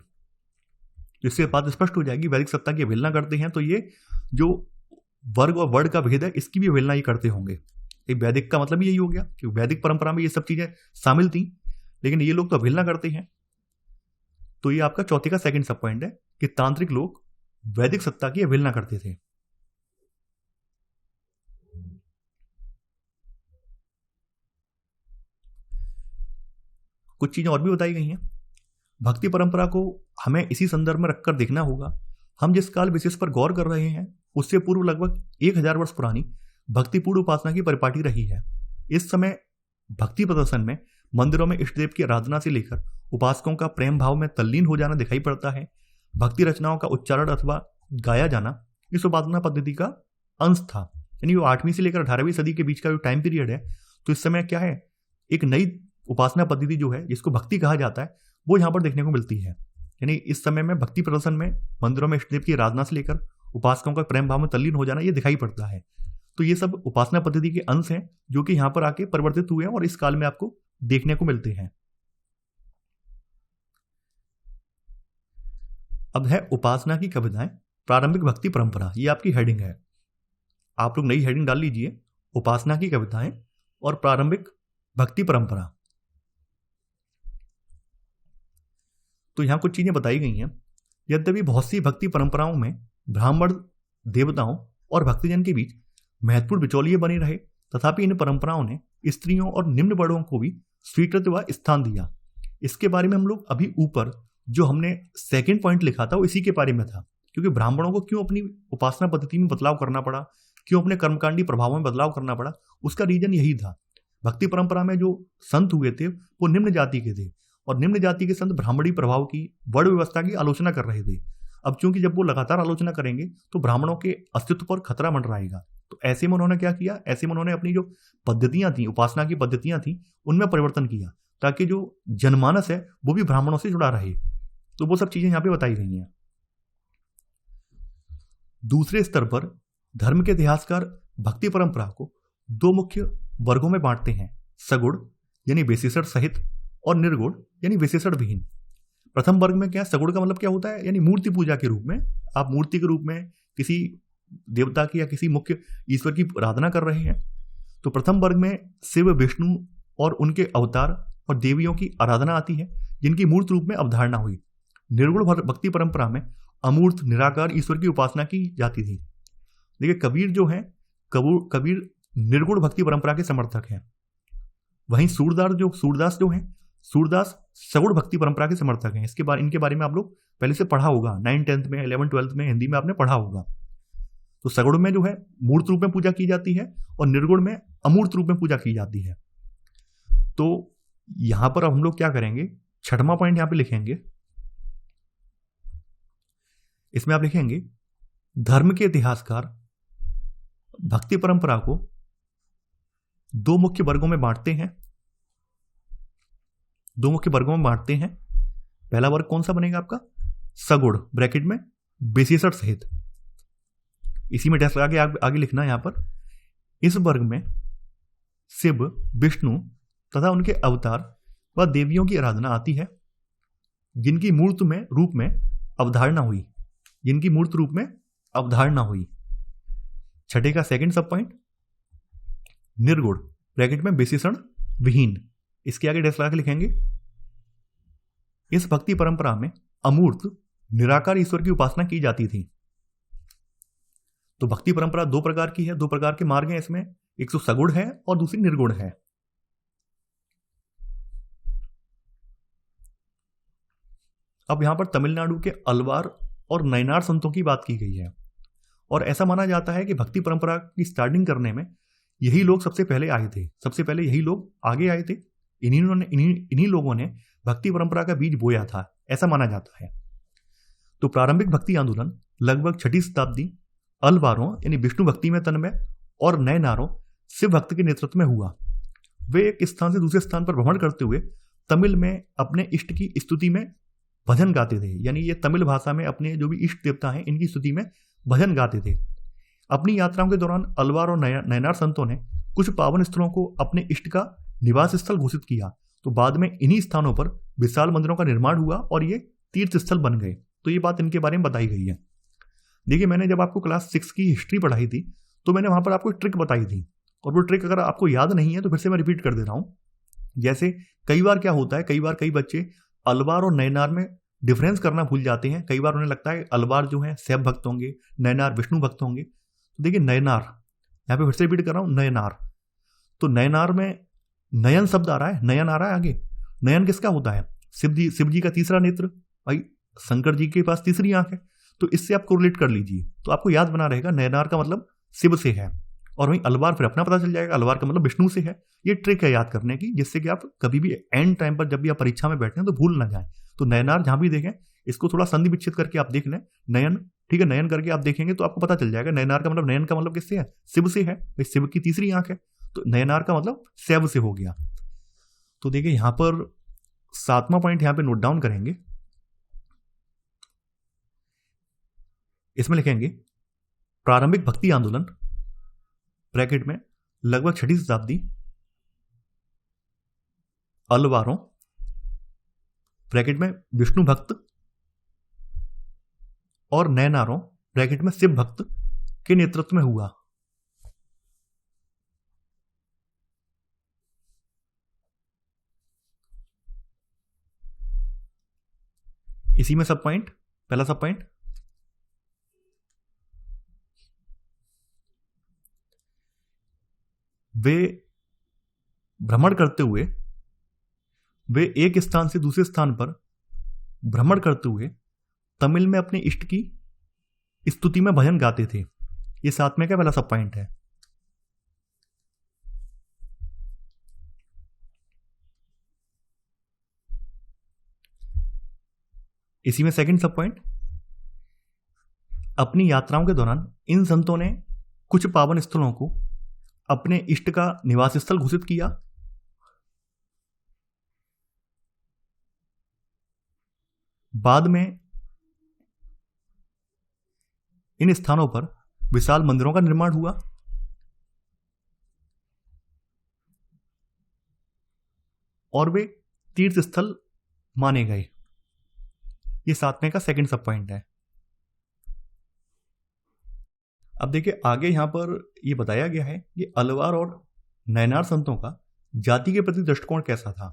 इससे बात स्पष्ट हो जाएगी, वैदिक सत्ता की अवहेलना करते हैं तो ये जो वर्ग और वर्ण का भेद है, इसकी भी अवहेलना ये करते होंगे। एक वैदिक का मतलब यही हो गया कि वैदिक परंपरा में ये सब चीजें शामिल थी, लेकिन ये लोग तो अवहेलना करते हैं। तो ये आपका चौथे का सेकंड सब पॉइंट है कि तांत्रिक लोग वैदिक सत्ता की अवहेलना करते थे। कुछ चीजें और भी बताई गई हैं। भक्ति परंपरा को हमें इसी संदर्भ में रखकर देखना होगा। हम जिस काल विशेष पर गौर कर रहे हैं उससे पूर्व लगभग 1000 वर्ष पुरानी भक्तिपूर्ण उपासना की परिपाटी रही है। इस समय भक्ति प्रदर्शन में मंदिरों में इष्टदेव की आराधना से लेकर उपासकों का प्रेम भाव में तल्लीन हो जाना दिखाई पड़ता है। भक्ति रचनाओं का उच्चारण अथवा गाया जाना इस उपासना पद्धति का अंश था। यानी वो 8वीं से लेकर 18वीं सदी के बीच का जो टाइम पीरियड है, तो इस समय क्या है, एक नई उपासना पद्धति जो है, जिसको भक्ति कहा जाता है, वो यहाँ पर देखने को मिलती है। यानी इस समय में भक्ति प्रदर्शन में मंदिरों में इष्टदेव की आराधना से लेकर उपासकों का प्रेम भाव में तल्लीन हो जाना ये दिखाई पड़ता है। तो ये सब उपासना पद्धति के अंश हैं जो कि यहाँ पर आके परिवर्तित हुए हैं और इस काल में आपको देखने को मिलते हैं। अब है उपासना की कविताएं, प्रारंभिक भक्ति परंपरा। ये आपकी हेडिंग है, आप लोग नई हेडिंग डाल लीजिए, उपासना की कविताएं और प्रारंभिक भक्ति परंपरा। तो यहां कुछ चीजें बताई गई हैं। यद्यपि बहुत सी भक्ति परंपराओं में ब्राह्मण देवताओं और भक्तजन के बीच महत्वपूर्ण बिचौलिए बने रहे, तथापि इन परंपराओं ने स्त्रियों और निम्न वर्णों को भी स्वीकृत व स्थान दिया। इसके बारे में हम लोग अभी ऊपर जो हमने सेकंड पॉइंट लिखा था वो इसी के बारे में था, क्योंकि ब्राह्मणों को क्यों अपनी उपासना पद्धति में बदलाव करना पड़ा, क्यों अपने कर्मकांडी प्रभावों में बदलाव करना पड़ा, उसका रीजन यही था। भक्ति परंपरा में जो संत हुए थे वो निम्न जाति के थे, और निम्न जाति के संत ब्राह्मणी प्रभाव की, वर्ण व्यवस्था की आलोचना कर रहे थे। अब चूंकि जब वो लगातार आलोचना करेंगे तो ब्राह्मणों के अस्तित्व पर खतरा मंडराएगा। तो ऐसे में उन्होंने क्या किया, ऐसे में उन्होंने अपनी जो पद्धतियां थी, उपासना की पद्धतियां थी, उनमें परिवर्तन किया, ताकि जो जनमानस है वो भी ब्राह्मणों से जुड़ा रहे। तो वो सब चीजें यहां पे बताई गई हैं। दूसरे स्तर पर धर्म के इतिहासकार भक्ति परंपरा को दो मुख्य वर्गों में बांटते हैं, सगुण यानी विशेषण सहित और निर्गुण यानी विशेषण विहीन। प्रथम वर्ग में क्या, सगुण का मतलब क्या होता है, यानी मूर्ति पूजा के रूप में, आप मूर्ति के रूप में किसी देवता की या किसी मुख्य ईश्वर की आराधना कर रहे हैं। तो प्रथम वर्ग में शिव, विष्णु और उनके अवतार और देवियों की आराधना आती है, जिनकी मूर्त रूप में अवधारणा हुई। निर्गुण भक्ति परंपरा में अमूर्त निराकार ईश्वर की उपासना की जाती थी। देखिए कबीर जो है, कबीर निर्गुण भक्ति परंपरा के समर्थक हैं। वहीं सूरदास जो है, सूरदास सगुण भक्ति परंपरा के समर्थक हैं। इनके बारे में आप लोग पहले से पढ़ा होगा, 9th 10th में, 11th 12th में हिंदी में आपने पढ़ा होगा। तो सगुण में जो है मूर्त रूप में पूजा की जाती है और निर्गुण में अमूर्त रूप में पूजा की जाती है। तो यहां पर अब हम लोग क्या करेंगे, छठवां पॉइंट यहां पे लिखेंगे। इसमें आप लिखेंगे धर्म के इतिहासकार भक्ति परंपरा को दो मुख्य वर्गों में बांटते हैं। पहला वर्ग कौन सा बनेगा आपका, सगुण ब्रैकेट में विशेषण सहित। इसी में डैश लगा के आगे लिखना है यहां पर। इस वर्ग में शिव, विष्णु तथा उनके अवतार व देवियों की आराधना आती है, जिनकी मूर्त रूप में अवधारणा हुई। छठे का सेकंड सब पॉइंट, निर्गुण ब्रैकेट में विशेषण विहीन। इसके आगे डैश लगा के लिखेंगे इस भक्ति परंपरा में अमूर्त निराकार ईश्वर की उपासना की जाती थी। तो भक्ति परंपरा दो प्रकार की है, दो प्रकार के मार्ग हैं इसमें, एक तो सगुण है और दूसरी निर्गुण है। अब यहां पर तमिलनाडु के अलवार और नयनार संतों की बात की गई है, और ऐसा माना जाता है कि भक्ति परंपरा की स्टार्टिंग करने में यही लोग सबसे पहले आए थे, सबसे पहले यही लोग आगे आए थे। इन्हीं लोगों ने भक्ति परंपरा का बीज बोया था, ऐसा माना जाता है। तो प्रारंभिक भक्ति आंदोलन लगभग 6ठी शताब्दी अलवारों यानी विष्णु भक्ति में तन्मय और नयनारों शिव भक्त के नेतृत्व में हुआ। वे एक स्थान से दूसरे स्थान पर भ्रमण करते हुए तमिल में अपने इष्ट की स्तुति में भजन गाते थे, यानी ये तमिल भाषा में अपने जो भी इष्ट देवता हैं इनकी स्तुति में भजन गाते थे। अपनी यात्राओं के दौरान अलवार और नयनार संतों ने कुछ पावन स्थलों को अपने इष्ट का निवास स्थल घोषित किया। तो बाद में इन्हीं स्थानों पर विशाल मंदिरों का निर्माण हुआ और ये तीर्थ स्थल बन गए। तो ये बात इनके बारे में बताई गई है। देखिए मैंने जब आपको क्लास 6 की हिस्ट्री पढ़ाई थी तो मैंने वहां पर आपको एक ट्रिक बताई थी, और वो ट्रिक अगर आपको याद नहीं है तो फिर से मैं रिपीट कर दे रहा हूं। जैसे कई बार क्या होता है, कई बच्चे अलवार और नयनार में डिफरेंस करना भूल जाते हैं। कई बार उन्हें लगता है अलवार जो है शैव भक्त होंगे, नयनार विष्णु भक्त होंगे। तो देखिए नयनार, यहाँ पे फिर से रिपीट कर रहा हूं, नयनार। तो नयनार में नयन शब्द आ रहा है, नयन आ रहा है आगे। नयन किसका होता है, शिव जी का तीसरा नेत्र, भाई शंकर जी के पास तीसरी आंख है। तो इससे आप कोरिलेट कर लीजिए, तो आपको याद बना रहेगा नयनार का मतलब शिव से है, और वहीं अलवार फिर अपना पता चल जाएगा, अलवार का मतलब विष्णु से है। ये ट्रिक है याद करने की, जिससे कि आप कभी भी एंड टाइम पर जब भी आप परीक्षा में बैठे हैं तो भूल ना जाए। तो नयनार जहां भी देखें इसको थोड़ा संधि विच्छेद करके आप देख लें, नयन, ठीक है, नयन करके आप देखेंगे तो आपको पता चल जाएगा। नयनार का मतलब, नयन का मतलब किससे है, शिव से है, शिव की तीसरी आंख है। तो नयनार का मतलब शैव से हो गया। तो देखिए यहां पर 7वां पॉइंट यहां पे नोट डाउन करेंगे। इसमें लिखेंगे प्रारंभिक भक्ति आंदोलन ब्रैकेट में लगभग 6ठी शताब्दी अलवारों ब्रैकेट में विष्णु भक्त और नयनारों ब्रैकेट में शिव भक्त के नेतृत्व में हुआ। इसी में सब पॉइंट, पहला सब पॉइंट, वे भ्रमण करते हुए वे एक स्थान से दूसरे स्थान पर भ्रमण करते हुए तमिल में अपने इष्ट की स्तुति में भजन गाते थे। ये 7वें का पहला सब पॉइंट है। इसी में सेकंड सब पॉइंट, अपनी यात्राओं के दौरान इन संतों ने कुछ पावन स्थलों को अपने इष्ट का निवास स्थल घोषित किया। बाद में इन स्थानों पर विशाल मंदिरों का निर्माण हुआ। और वे तीर्थ स्थल माने गए। ये 7वें का सेकंड सब पॉइंट है। अब देखिए आगे यहां पर यह बताया गया है कि अलवार और नैनार संतों का जाति के प्रति दृष्टिकोण कैसा था।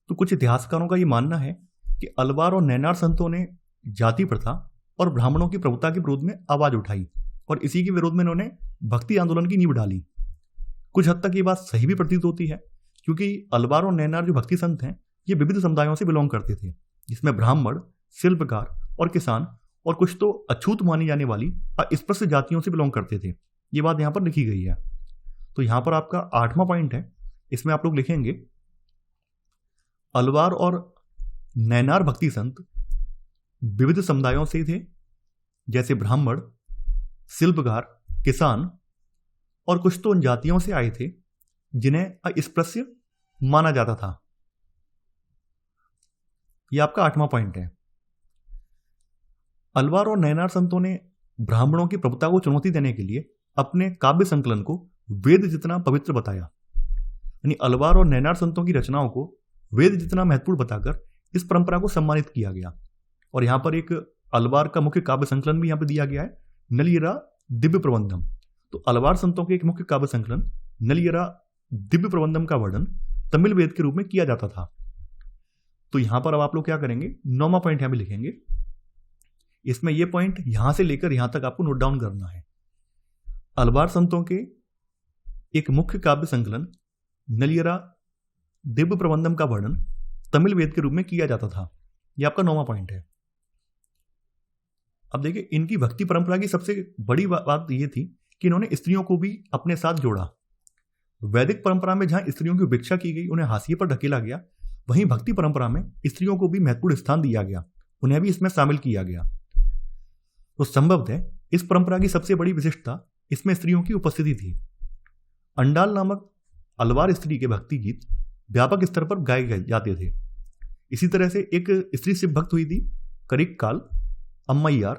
तो कुछ इतिहासकारों का यह मानना है कि अलवार और नैनार संतों ने जाति प्रथा और ब्राह्मणों की प्रभुता के विरोध में आवाज उठाई और इसी के विरोध में इन्होंने भक्ति आंदोलन की नींव डाली। कुछ हद तक ये बात सही भी प्रतीत होती है, क्योंकि अलवार और नैनार जो भक्ति संत हैं ये विविध समुदायों से बिलोंग करते थे, जिसमें ब्राह्मण, शिल्पकार और किसान और कुछ तो अछूत मानी जाने वाली अस्पृश्य जातियों से बिलोंग करते थे। ये बात यहाँ पर लिखी गई है। तो यहाँ पर आपका 8वां पॉइंट है, इसमें आप लोग लिखेंगे अलवार और नैनार भक्ति संत विविध समुदायों से थे, जैसे ब्राह्मण, शिल्पकार, किसान और कुछ तो उन जातियों से आए थे जिन्हें अस्पृश्य माना जाता था। यह आपका 8वां पॉइंट है। अलवार और नैनार संतों ने ब्राह्मणों की प्रभुता को चुनौती देने के लिए अपने काव्य संकलन को वेद जितना पवित्र बताया। यानी अलवार और नैनार संतों की रचनाओं को वेद जितना महत्वपूर्ण बताकर इस परंपरा को सम्मानित किया गया। और यहां पर एक अलवार का मुख्य काव्य संकलन भी यहां पर दिया गया है, नलियरा दिव्य प्रबंधम। तो अलवार संतों के एक मुख्य काव्य संकलन नलियरा दिव्य प्रबंधम का वर्णन तमिल वेद के रूप में किया जाता था। तो यहां पर अब आप लोग क्या करेंगे, 9वां पॉइंट यहां पे लिखेंगे। इसमें यह पॉइंट यहां से लेकर यहां तक आपको नोट डाउन करना है। अलवार संतों के एक मुख्य काव्य संकलन नलियरा दिव्य प्रबंधम का वर्णन तमिल वेद के रूप में किया जाता था। यह आपका 9वां पॉइंट है। अब देखिए इनकी भक्ति परंपरा की सबसे बड़ी बात यह थी कि इन्होंने स्त्रियों को भी अपने साथ जोड़ा। वैदिक परंपरा में जहां स्त्रियों की उपेक्षा की गई, उन्हें हाशिए पर ढकेला गया, वहीं भक्ति परंपरा में स्त्रियों को भी महत्वपूर्ण स्थान दिया गया, उन्हें भी इसमें शामिल किया गया। तो संभवतः इस परंपरा की सबसे बड़ी विशिष्टता इसमें स्त्रियों की उपस्थिति थी। अंडाल नामक अलवार स्त्री के भक्ति गीत व्यापक स्तर पर गाए जाते थे। इसी तरह से एक स्त्री शिव भक्त हुई थी करिक्काल अम्मैयार।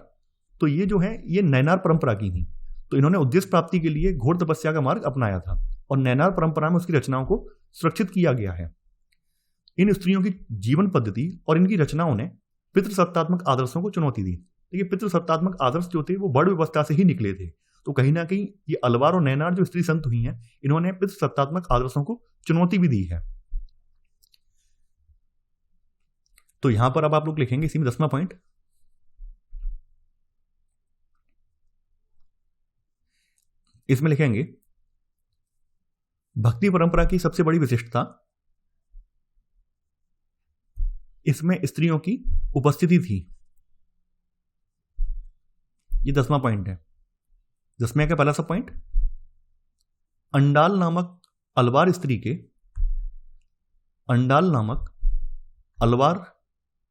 तो ये जो है ये नैनार परंपरा की थी। तो इन्होंने उद्देश्य प्राप्ति के लिए घोर तपस्या का मार्ग अपनाया था और नैनार परंपरा में उसकी रचनाओं को सुरक्षित किया गया है। इन स्त्रियों की जीवन पद्धति और इनकी रचनाओं ने पितृसत्तात्मक आदर्शों को चुनौती दी। देखिए पितृसत्तात्मक आदर्श जो थे वो वर्ण व्यवस्था से ही निकले थे। तो कहीं ना कहीं ये अलवार और नैनार जो स्त्री संत हुई हैं, इन्होंने पितृसत्तात्मक आदर्शों को चुनौती भी दी है। तो यहां पर अब आप लोग लिखेंगे इसी में 10वां पॉइंट, इसमें लिखेंगे भक्ति परंपरा की सबसे बड़ी विशिष्टता इसमें स्त्रियों की उपस्थिति थी। ये 10वां पॉइंट है। 10वें का पहला सा पॉइंट, अंडाल नामक अलवार स्त्री के अंडाल नामक अलवार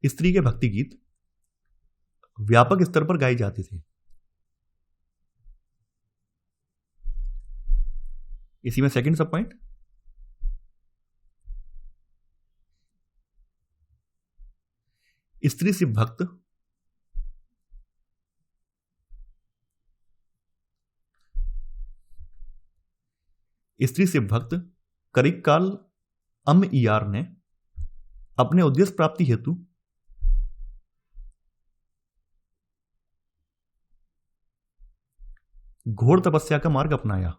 स्त्री के भक्ति गीत व्यापक स्तर पर गाए जाते थे। इसी में सेकंड सब पॉइंट, स्त्री शिव भक्त करिक्काल अम्मैयार ने अपने उद्देश्य प्राप्ति हेतु घोर तपस्या का मार्ग अपनाया।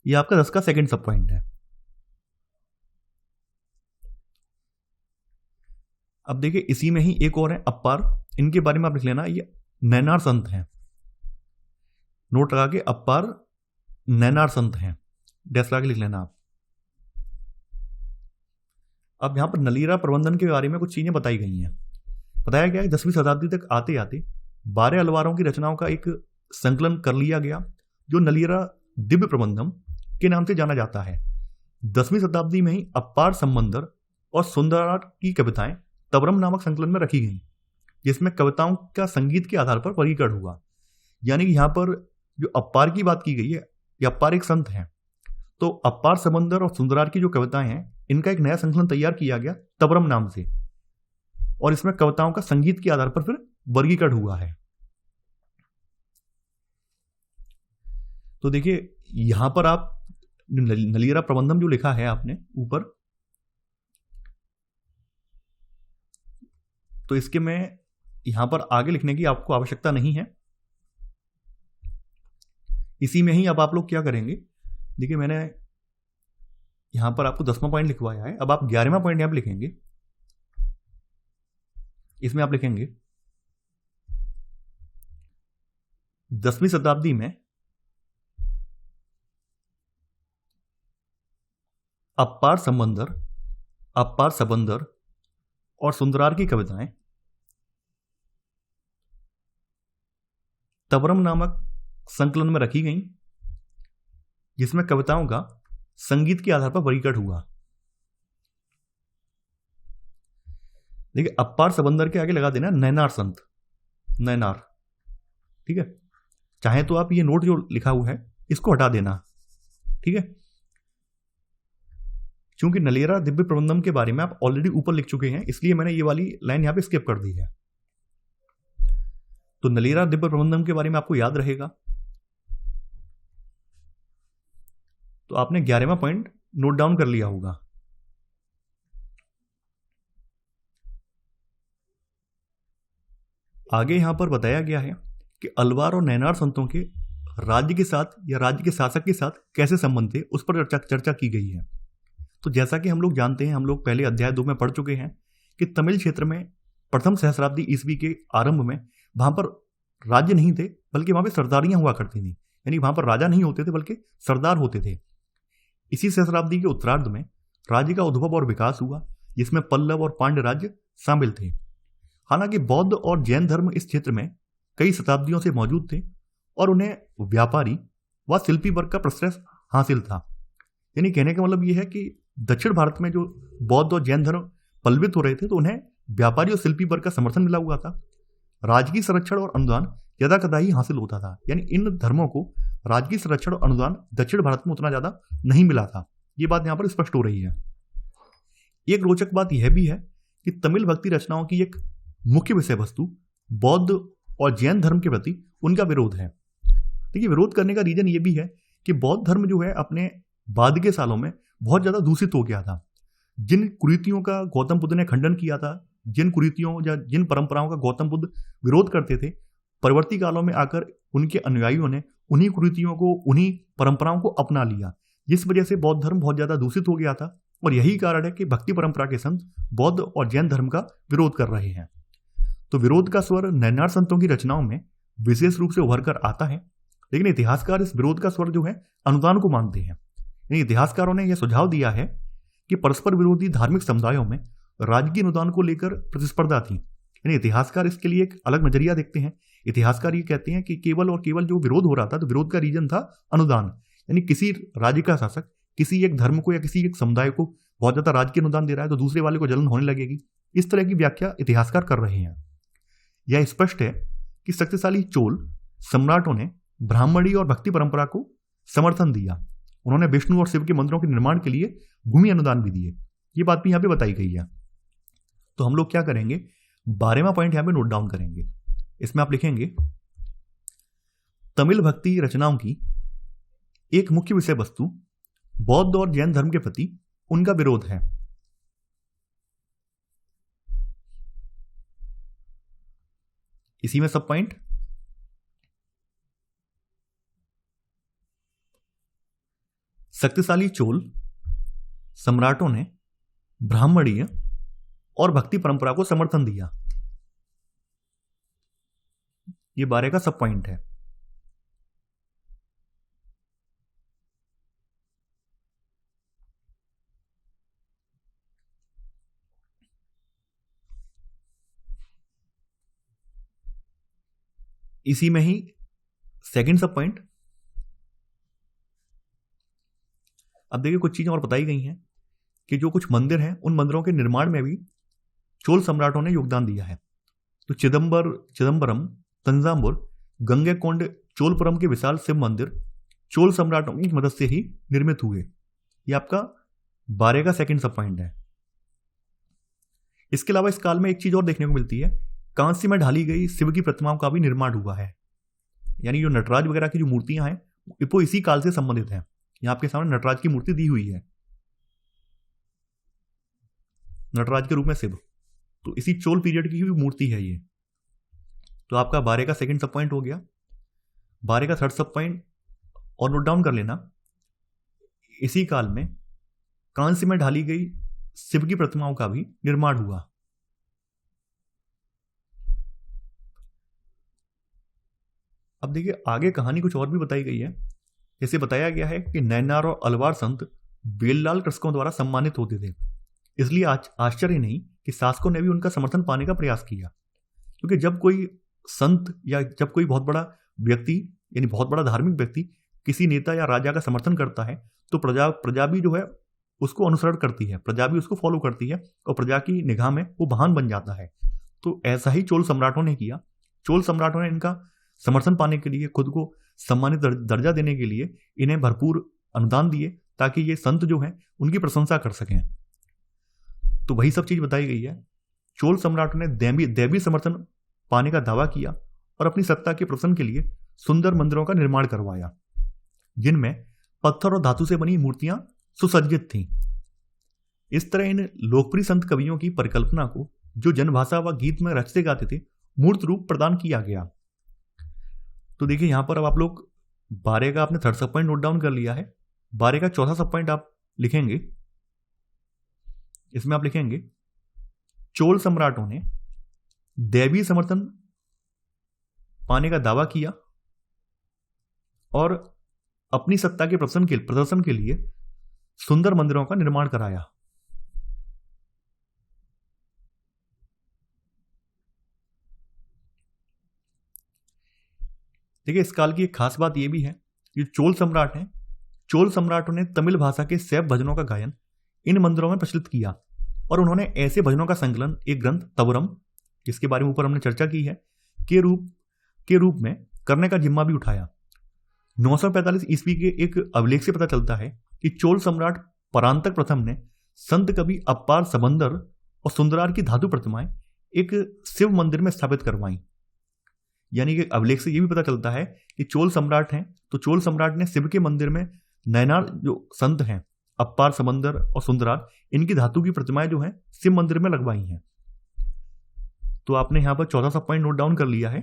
यह आपका 10 का सेकंड सब पॉइंट है। अब देखिए इसी में ही एक और है अप्पार, इनके बारे में आप लिख लेना, ये नैनार संत हैं। नोट लगा के अप्पार नैनार संत हैं। डैश लगा के लिख लेना आप। अब यहां पर नलीरा प्रबंधन के बारे में कुछ चीजें बताई गई हैं। बताया गया है 10वीं शताब्दी तक आते आते 12 अलवारों की रचनाओं का एक संकलन कर लिया गया जो नलीरा दिव्य प्रबंधम के नाम से जाना जाता है। 10वीं शताब्दी में ही अपार समंदर और सुंदरार की कविताएं तवरम नामक संकलन में रखी गई, जिसमें कविताओं का संगीत के आधार पर वर्गीकरण हुआ। यानी कि यहाँ पर जो अपार की बात की गई है, ये अपार एक संत है, तो अपार समंदर और सुंदरार की जो कविताएं हैं इनका एक नया संकलन तैयार किया गया तवरम नाम से, और इसमें कविताओं का संगीत के आधार पर फिर वर्गीकरण हुआ है। तो देखिए यहां पर आप नलीरा प्रबंधम जो लिखा है आपने ऊपर, तो इसके मैं यहां पर आगे लिखने की आपको आवश्यकता नहीं है, इसी में ही अब आप लोग क्या करेंगे। देखिए मैंने यहां पर आपको 10वां पॉइंट लिखवाया है, अब आप 11वां पॉइंट यहां पर लिखेंगे। इसमें आप लिखेंगे 10वीं शताब्दी में अपार सबंदर और सुंदरार की कविताएं तवरम नामक संकलन में रखी गईं, जिसमें कविताओं का संगीत के आधार पर वर्गीकरण हुआ। देखिए अपार सबंदर के आगे लगा देना नैनार संत, नैनार, ठीक है। चाहे तो आप ये नोट जो लिखा हुआ है इसको हटा देना, ठीक है, क्योंकि नलेरा दिव्य प्रबंधम के बारे में आप ऑलरेडी ऊपर लिख चुके हैं, इसलिए मैंने ये वाली लाइन यहां पे स्किप कर दी है। तो नलेरा दिव्य प्रबंधम के बारे में आपको याद रहेगा। तो आपने 11वां पॉइंट नोट डाउन कर लिया होगा। आगे यहां पर बताया गया है कि अलवार और नैनार संतों के राज्य के साथ या राज्य के शासक के साथ कैसे संबंध थे, उस पर चर्चा की गई है। तो जैसा कि हम लोग जानते हैं, हम लोग पहले अध्याय 2 में पढ़ चुके हैं कि तमिल क्षेत्र में प्रथम सहस्राब्दी ईस्वी के आरंभ में वहां पर राज्य नहीं थे, बल्कि वहां पर सरदारियां हुआ करती थी। यानी वहां पर राजा नहीं होते थे बल्कि सरदार होते थे। इसी सहस्राब्दी के उत्तरार्ध में राज्य का उद्भव और विकास हुआ, जिसमें पल्लव और पांड्य राज्य शामिल थे। हालांकि बौद्ध और जैन धर्म इस क्षेत्र में कई शताब्दियों से मौजूद थे और उन्हें व्यापारी व शिल्पी वर्ग का प्रश्रय हासिल था। यानी कहने का मतलब यह है कि दक्षिण भारत में जो बौद्ध और जैन धर्म पल्वित हो रहे थे, तो उन्हें व्यापारी और शिल्पी वर्ग का समर्थन मिला हुआ था। राजकीय संरक्षण और अनुदान यदा कदा ही हासिल होता था। यानी इन धर्मों को राजकीय संरक्षण और अनुदान दक्षिण भारत में उतना ज्यादा नहीं मिला था। ये बात यहां पर स्पष्ट हो रही है। एक रोचक बात यह भी है कि तमिल भक्ति रचनाओं की एक मुख्य विषय वस्तु बौद्ध और जैन धर्म के प्रति उनका विरोध है। देखिए विरोध करने का रीजन ये भी है कि बौद्ध धर्म जो है अपने बाद के सालों में बहुत ज्यादा दूषित हो गया था। जिन कुरीतियों का गौतम बुद्ध ने खंडन किया था, जिन कुरीतियों या जिन परंपराओं का गौतम बुद्ध विरोध करते थे, परवर्ती कालों में आकर उनके अनुयायियों ने उन्हीं कुरीतियों को, उन्हीं परंपराओं को अपना लिया, जिस वजह से बौद्ध धर्म बहुत ज्यादा दूषित हो गया था। और यही कारण है कि भक्ति परंपरा के संत बौद्ध और जैन धर्म का विरोध कर रहे हैं। तो विरोध का स्वर नैनार संतों की रचनाओं में विशेष रूप से उभर कर आता है, लेकिन इतिहासकार इस विरोध का स्वर जो है अनुदान को मानते हैं। इतिहासकारों ने यह सुझाव दिया है कि परस्पर विरोधी धार्मिक समुदायों में राजकीय अनुदान को लेकर प्रतिस्पर्धा थी। यानी इतिहासकार इसके लिए एक अलग नजरिया देखते हैं। इतिहासकार ये कहते हैं कि केवल और केवल जो विरोध हो रहा था, तो विरोध का रीजन था अनुदान। यानी किसी राज्य का शासक किसी एक धर्म को या किसी एक समुदाय को बहुत ज्यादा राजकीय अनुदान दे रहा है, तो दूसरे वाले को जलन होने लगेगी। इस तरह की व्याख्या इतिहासकार कर रहे हैं। यह स्पष्ट है कि शक्तिशाली चोल सम्राटों ने ब्राह्मणी और भक्ति परंपरा को समर्थन दिया। उन्होंने विष्णु और शिव के मंदिरों के निर्माण के लिए भूमि अनुदान भी दिए। ये बात भी यहां पे बताई गई है। तो हम लोग क्या करेंगे, 12वां पॉइंट यहां पे नोट डाउन करेंगे। इसमें आप लिखेंगे तमिल भक्ति रचनाओं की एक मुख्य विषय वस्तु बौद्ध और जैन धर्म के प्रति उनका विरोध है। इसी में सब पॉइंट शक्तिशाली चोल सम्राटों ने ब्राह्मणीय और भक्ति परंपरा को समर्थन दिया। ये 12 का सब पॉइंट है। इसी में ही सेकंड सब पॉइंट, अब देखिए कुछ चीजें और बताई गई हैं कि जो कुछ मंदिर हैं उन मंदिरों के निर्माण में भी चोल सम्राटों ने योगदान दिया है। तो चिदम्बरम, तंजावुर, गंगैकोंड चोलपुरम के विशाल शिव मंदिर चोल सम्राटों की मदद से ही निर्मित हुए। ये आपका 12 का सेकंड सब पॉइंट है। इसके अलावा इस काल में एक चीज और देखने को मिलती है, कांस्य में ढाली गई शिव की प्रतिमाओं का भी निर्माण हुआ है। यानी जो नटराज वगैरह की जो मूर्तियां हैं वो इसी काल से संबंधित हैं। यहां आपके सामने नटराज की मूर्ति दी हुई है, नटराज के रूप में शिव, तो इसी चोल पीरियड की भी मूर्ति है ये। तो आपका 12 का सेकंड सब पॉइंट हो गया। 12 का थर्ड सब पॉइंट और नोट डाउन कर लेना, इसी काल में कांस्य में ढाली गई शिव की प्रतिमाओं का भी निर्माण हुआ। अब देखिए आगे कहानी कुछ और भी बताई गई है। जैसे बताया गया है कि नैनार और अलवार संत बेललाल कृषकों द्वारा सम्मानित होते थे, इसलिए आश्चर्य नहीं कि शासकों ने भी उनका समर्थन पाने का प्रयास किया। क्योंकि जब कोई संत या जब कोई बहुत बड़ा व्यक्ति यानी बहुत बड़ा धार्मिक व्यक्ति किसी नेता या राजा का समर्थन करता है तो प्रजा भी जो है उसको अनुसरण करती है, प्रजा भी उसको फॉलो करती है और प्रजा की निगाह में वो महान बन जाता है। तो ऐसा ही चोल सम्राटों ने किया। चोल सम्राटों ने इनका समर्थन पाने के लिए, खुद को सम्मानित दर्जा देने के लिए इन्हें भरपूर अनुदान दिए ताकि ये संत जो हैं उनकी प्रशंसा कर सकें। तो वही सब चीज बताई गई है। चोल सम्राटों ने दैवी समर्थन पाने का दावा किया और अपनी सत्ता के प्रदर्शन के लिए सुंदर मंदिरों का निर्माण करवाया, जिनमें पत्थर और धातु से बनी मूर्तियां सुसज्जित थीं। इस तरह इन लोकप्रिय संत कवियों की परिकल्पना को, जो जनभाषा व गीत में रचते गाते थे, मूर्त रूप प्रदान किया गया। तो देखिए यहां पर अब आप लोग 12 का आपने थर्ड सब पॉइंट नोट डाउन कर लिया है। 12 का चौथा सब पॉइंट आप लिखेंगे। इसमें आप लिखेंगे चोल सम्राटों ने दैवी समर्थन पाने का दावा किया और अपनी सत्ता के प्रदर्शन के लिए सुंदर मंदिरों का निर्माण कराया। देखिए इस काल की एक खास बात यह भी है, ये चोल सम्राट हैं, चोल सम्राटों ने तमिल भाषा के शैव भजनों का गायन इन मंदिरों में प्रचलित किया और उन्होंने ऐसे भजनों का संकलन एक ग्रंथ तवरम, जिसके बारे में ऊपर हमने चर्चा की है, के रूप में करने का जिम्मा भी उठाया। 945 ईस्वी के एक अभिलेख से पता चलता है कि चोल सम्राट परांतक प्रथम ने संत कवि अप्पार सबंदर और सुंदरार की धातु प्रतिमाएं एक शिव मंदिर में स्थापित करवाई। यानी कि अभिलेख से यह भी पता चलता है कि चोल सम्राट हैं तो चोल सम्राट ने शिव के मंदिर में नैनार जो संत हैं अप्पार समंदर और सुंदरार, इनकी धातु की प्रतिमाएं जो हैं शिव मंदिर में लगवाई हैं। तो आपने यहां पर चौथा सब पॉइंट नोट डाउन कर लिया है।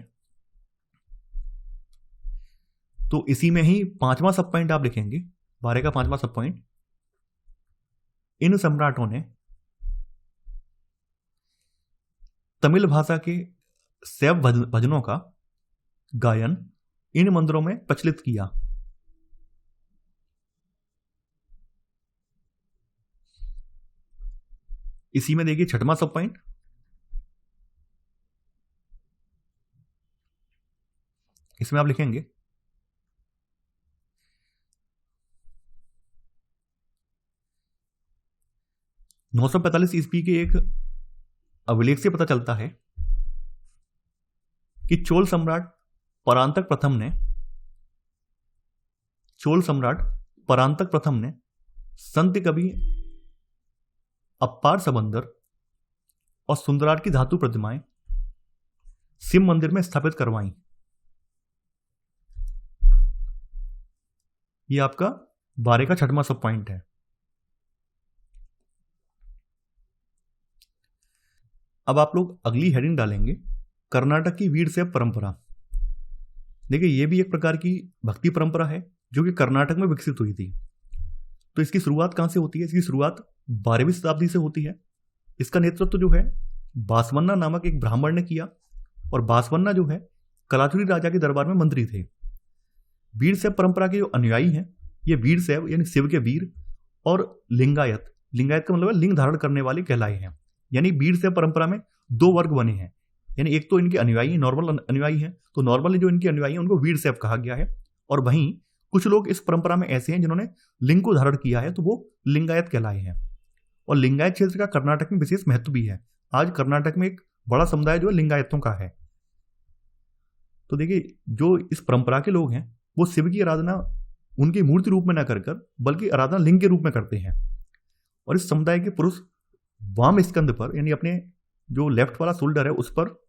तो इसी में ही पांचवा सब पॉइंट आप लिखेंगे, 12 का पांचवा सब पॉइंट, इन सम्राटों ने तमिल भाषा के शैव भजनों का गायन इन मंदिरों में प्रचलित किया। इसी में देखिए छठवां सब पॉइंट, इसमें आप लिखेंगे 945 ईस्वी के एक अभिलेख से पता चलता है कि चोल सम्राट परांतक प्रथम ने संत कवि अप्पार सबंदर और सुंदरार की धातु प्रतिमाएं शिव मंदिर में स्थापित करवाई। यह आपका 12 का छठवां सब पॉइंट है। अब आप लोग अगली हेडिंग डालेंगे, कर्नाटक की वीर शैव परंपरा। देखिए यह भी एक प्रकार की भक्ति परंपरा है जो कि कर्नाटक में विकसित हुई थी। तो इसकी शुरुआत कहां से होती है? इसकी शुरुआत 12वीं शताब्दी से होती है। इसका नेतृत्व जो है बासवन्ना नामक एक ब्राह्मण ने किया और बासवन्ना जो है कलाचुरी राजा के दरबार में मंत्री थे। वीर शैव परंपरा के जो अनुयायी हैं ये वीर शैव यानी शिव के वीर और लिंगायत का मतलब है लिंग धारण करने वाले कहलाए हैं। यानी वीर शैव परंपरा में दो वर्ग बने हैं, यानी एक तो इनके अनुयायी नॉर्मल अनुयायी हैं, तो नॉर्मली जो इनके अनुयायी हैं उनको वीरशैव कहा गया है। और वहीं कुछ लोग इस परंपरा में ऐसे हैं जिन्होंने लिंग को धारण किया है, तो वो लिंगायत कहलाए हैं। और लिंगायत क्षेत्र का कर्नाटक में विशेष महत्व भी है। आज कर्नाटक में एक बड़ा समुदाय जो है लिंगायतों का है। तो देखिए, जो इस परंपरा के लोग हैं वो शिव की आराधना उनकी मूर्ति रूप में न कर बल्कि आराधना लिंग के रूप में करते हैं। और इस समुदाय के पुरुष वाम स्कंद पर, यानी अपने जो लेफ्ट वाला शोल्डर है उस पर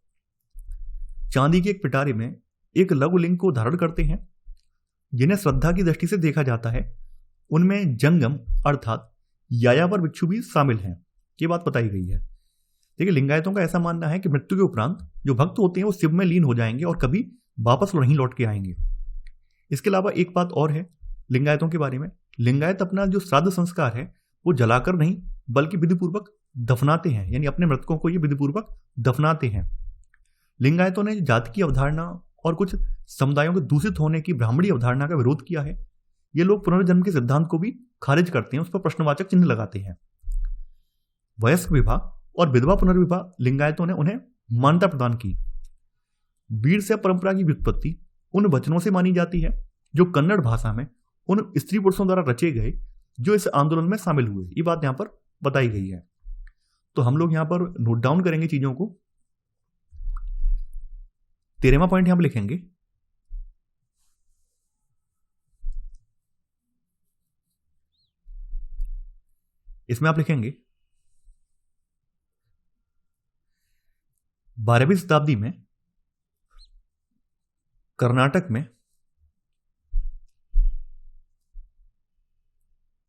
चांदी के एक पिटारे में एक लघु लिंग को धारण करते हैं, जिन्हें श्रद्धा की दृष्टि से देखा जाता है। उनमें जंगम अर्थात यायावर भिक्षु भी शामिल हैं, ये बात बताई गई है। देखिए, लिंगायतों का ऐसा मानना है कि मृत्यु के उपरांत जो भक्त होते हैं वो शिव में लीन हो जाएंगे और कभी वापस नहीं लौट के आएंगे। इसके अलावा एक बात और है लिंगायतों के बारे में, लिंगायत अपना जो श्राद्ध संस्कार है वो जलाकर नहीं बल्कि विधिपूर्वक दफनाते हैं, यानी अपने मृतकों को ये विधिपूर्वक दफनाते हैं। लिंगायतों ने जाति की अवधारणा और कुछ समुदायों के दूषित होने की ब्राह्मणी अवधारणा का विरोध किया है। ये लोग पुनर्जन्म के सिद्धांत को भी खारिज करते हैं, उस पर प्रश्नवाचक चिन्ह लगाते हैं। वयस्क विवाह और विधवा पुनर्विवाह लिंगायतों ने उन्हें मान्यता प्रदान की। वीरशैव परंपरा की व्युत्पत्ति उन वचनों से मानी जाती है जो कन्नड़ भाषा में उन स्त्री पुरुषों द्वारा रचे गए जो इस आंदोलन में शामिल हुए। ये बात यहां पर बताई गई है। तो हम लोग यहां पर नोट डाउन करेंगे चीजों को। 13वां पॉइंट यहां पर लिखेंगे, इसमें आप लिखेंगे 12वीं शताब्दी में कर्नाटक में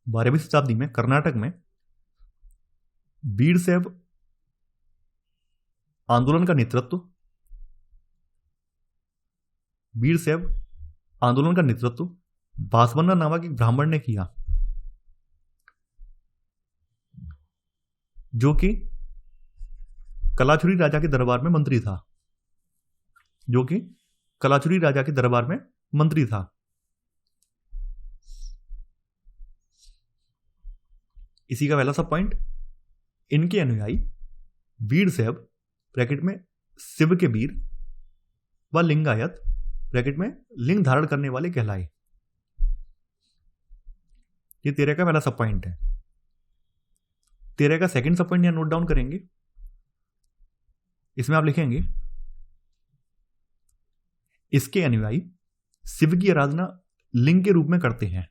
12वीं शताब्दी में कर्नाटक में वीरशैव आंदोलन का नेतृत्व बासवन्ना नामक एक ब्राह्मण ने किया, जो कि कलाचुरी राजा के दरबार में मंत्री था। इसी का पहला सब पॉइंट, इनके अनुयायी वीरशैव ब्रैकेट में शिव के वीर व लिंगायत ब्रैकेट में लिंग धारण करने वाले कहलाए। ये 13 का पहला सब पॉइंट है। 13 का सेकंड सब पॉइंट यहां नोट डाउन करेंगे। इसमें आप लिखेंगे, इसके अनुयायी शिव की आराधना लिंग के रूप में करते हैं।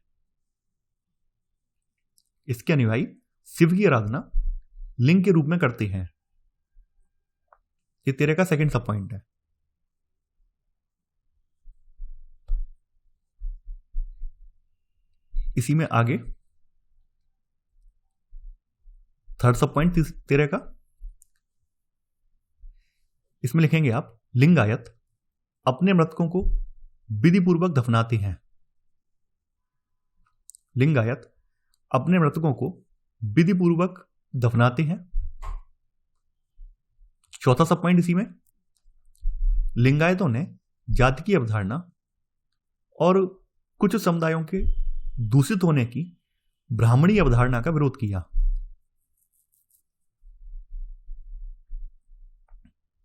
इसके अनुयायी शिव की आराधना लिंग के रूप में करते हैं। ये 13 का सेकंड सब पॉइंट है। इसी में आगे थर्ड सब पॉइंट 13 का, इसमें लिखेंगे आप, लिंगायत अपने मृतकों को विधिपूर्वक दफनाते हैं। लिंगायत अपने मृतकों को विधिपूर्वक दफनाते हैं। चौथा सब पॉइंट इसी में, लिंगायतों ने जाति की अवधारणा और कुछ समुदायों के दूषित होने की ब्राह्मणी अवधारणा का विरोध किया।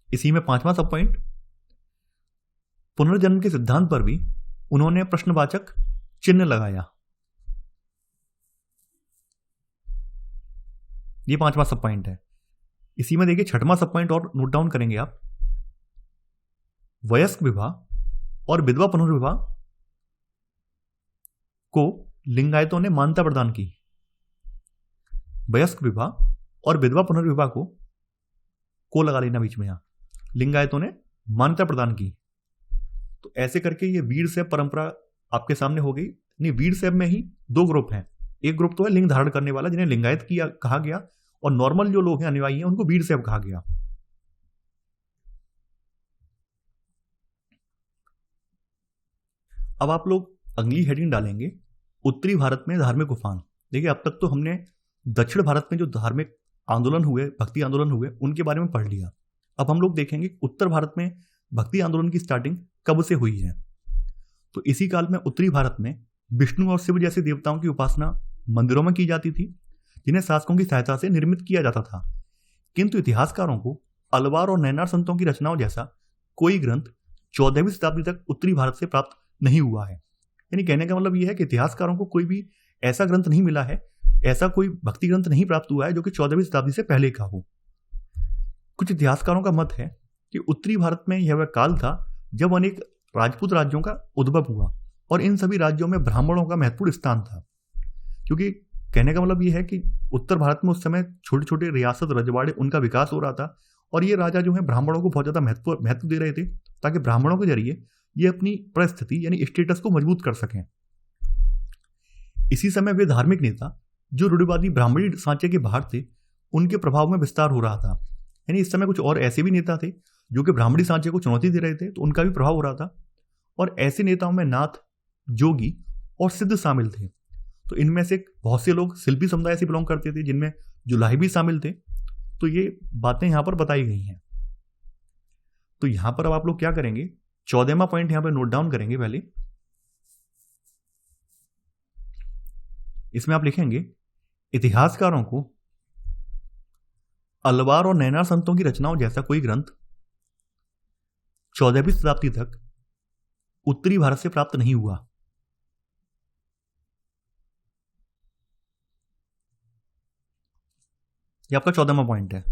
इसी में पांचवा सब पॉइंट, पुनर्जन्म के सिद्धांत पर भी उन्होंने प्रश्नवाचक चिन्ह लगाया। ये पांचवा सब पॉइंट है। इसी में देखिए छठवां सब पॉइंट और नोट डाउन करेंगे आप, वयस्क विवाह और विधवा पुनर्विवाह को लिंगायतों ने मान्यता प्रदान की। वयस्क विवाह और विधवा पुनर्विवाह को लगा लेना बीच में, यहां लिंगायतों ने मान्यता प्रदान की। तो ऐसे करके ये वीरशैव परंपरा आपके सामने हो गई। नहीं, वीरशैव में ही दो ग्रुप हैं। एक ग्रुप तो है लिंग धारण करने वाला, जिन्हें लिंगायत कहा गया, और नॉर्मल जो लोग हैं अनुयायी हैं उनको वीरशैव कहा गया। अब आप लोग अगली हेडिंग डालेंगे, उत्तरी भारत में धार्मिक उफान। देखिए, अब तक तो हमने दक्षिण भारत में जो धार्मिक आंदोलन हुए, भक्ति आंदोलन हुए, उनके बारे में पढ़ लिया। अब हम लोग देखेंगे उत्तर भारत में भक्ति आंदोलन की स्टार्टिंग कब से हुई है। तो इसी काल में उत्तरी भारत में विष्णु और शिव जैसे देवताओं की उपासना मंदिरों में की जाती थी, जिन्हें शासकों की सहायता से निर्मित किया जाता था। किंतु इतिहासकारों को अलवार और नैनार संतों की रचनाओं जैसा कोई ग्रंथ 14वीं शताब्दी तक उत्तरी भारत से प्राप्त नहीं हुआ है। यानी कहने का मतलब यह है कि इतिहासकारों को कोई भी ऐसा ग्रंथ नहीं मिला है, ऐसा कोई भक्ति ग्रंथ नहीं प्राप्त हुआ है जो कि 14वीं शताब्दी से पहले का हो। कुछ इतिहासकारों का मत है कि उत्तरी भारत में यह वह काल था जब अनेक राजपूत राज्यों का उद्भव हुआ और इन सभी राज्यों में ब्राह्मणों का महत्वपूर्ण स्थान था। क्योंकि कहने का मतलब यह है कि उत्तर भारत में उस समय छोटे छोटे रियासत रजवाड़े उनका विकास हो रहा था और ये राजा जो है ब्राह्मणों को बहुत ज्यादा महत्व दे रहे थे ताकि ब्राह्मणों के जरिए ये अपनी परिस्थिति यानी स्टेटस को मजबूत कर सकें। इसी समय वे धार्मिक नेता जो रूढ़िवादी ब्राह्मणी सांचे के बाहर थे उनके प्रभाव में विस्तार हो रहा था। यानी इस समय कुछ और ऐसे भी नेता थे जो कि ब्राह्मणी सांचे को चुनौती दे रहे थे, तो उनका भी प्रभाव हो रहा था। और ऐसे नेताओं में नाथ, जोगी और सिद्ध शामिल थे। तो इनमें से बहुत से लोग शिल्पी समुदाय से बिलोंग करते थे, जिनमें जुलाही भी शामिल थे। तो ये बातें यहां पर बताई गई हैं। तो यहां पर अब आप लोग क्या करेंगे, 14वां पॉइंट यहां पर नोट डाउन करेंगे। पहले इसमें आप लिखेंगे, इतिहासकारों को अलवार और नैनार संतों की रचनाओं जैसा कोई ग्रंथ 14वीं शताब्दी तक उत्तरी भारत से प्राप्त नहीं हुआ। ये आपका 14वां पॉइंट है।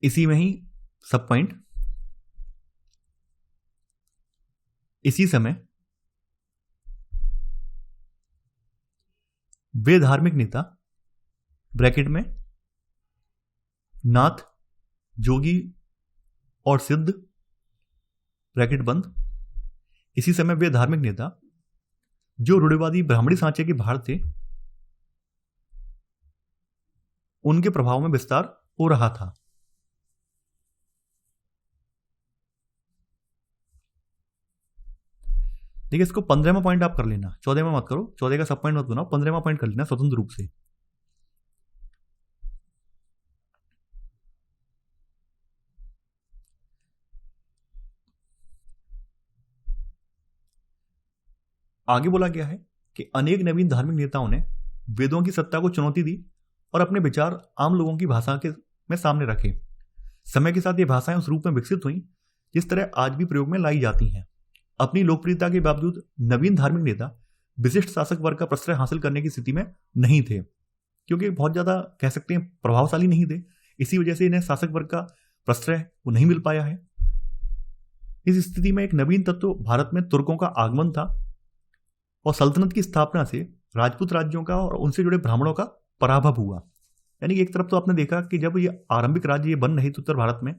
इसी में ही सब पॉइंट, इसी समय वे धार्मिक नेता ब्रैकेट में नाथ, जोगी और सिद्ध ब्रैकेट बंद, इसी समय वे धार्मिक नेता जो रूढ़िवादी ब्राह्मणी सांचे के बाहर थे उनके प्रभाव में विस्तार हो रहा था। देखिए, इसको 15वां पॉइंट आप कर लेना, 14वां मत करो, 14 का सब पॉइंट मत बनाओ, 15वां पॉइंट कर लेना स्वतंत्र रूप से। आगे बोला गया है कि अनेक नवीन धार्मिक नेताओं ने वेदों की सत्ता को चुनौती दी और अपने विचार आम लोगों की भाषा के में सामने रखे। समय के साथ ये भाषाएं उस रूप में विकसित हुई जिस तरह आज भी प्रयोग में लाई जाती हैं। अपनी लोकप्रियता के बावजूद नवीन धार्मिक नेता विशिष्ट शासक वर्ग का प्रश्रय हासिल करने की स्थिति में नहीं थे, क्योंकि बहुत ज्यादा कह सकते हैं प्रभावशाली नहीं थे। इसी वजह से इन्हें शासक वर्ग का प्रश्रय वो नहीं मिल पाया है। इस स्थिति में एक नवीन तत्व भारत में तुर्कों का आगमन था और सल्तनत की स्थापना से राजपूत राज्यों का और उनसे जुड़े ब्राह्मणों का पराभव हुआ। यानी कि एक तरफ तो आपने देखा कि जब ये आरंभिक राज्य ये बन रहे थे उत्तर भारत में,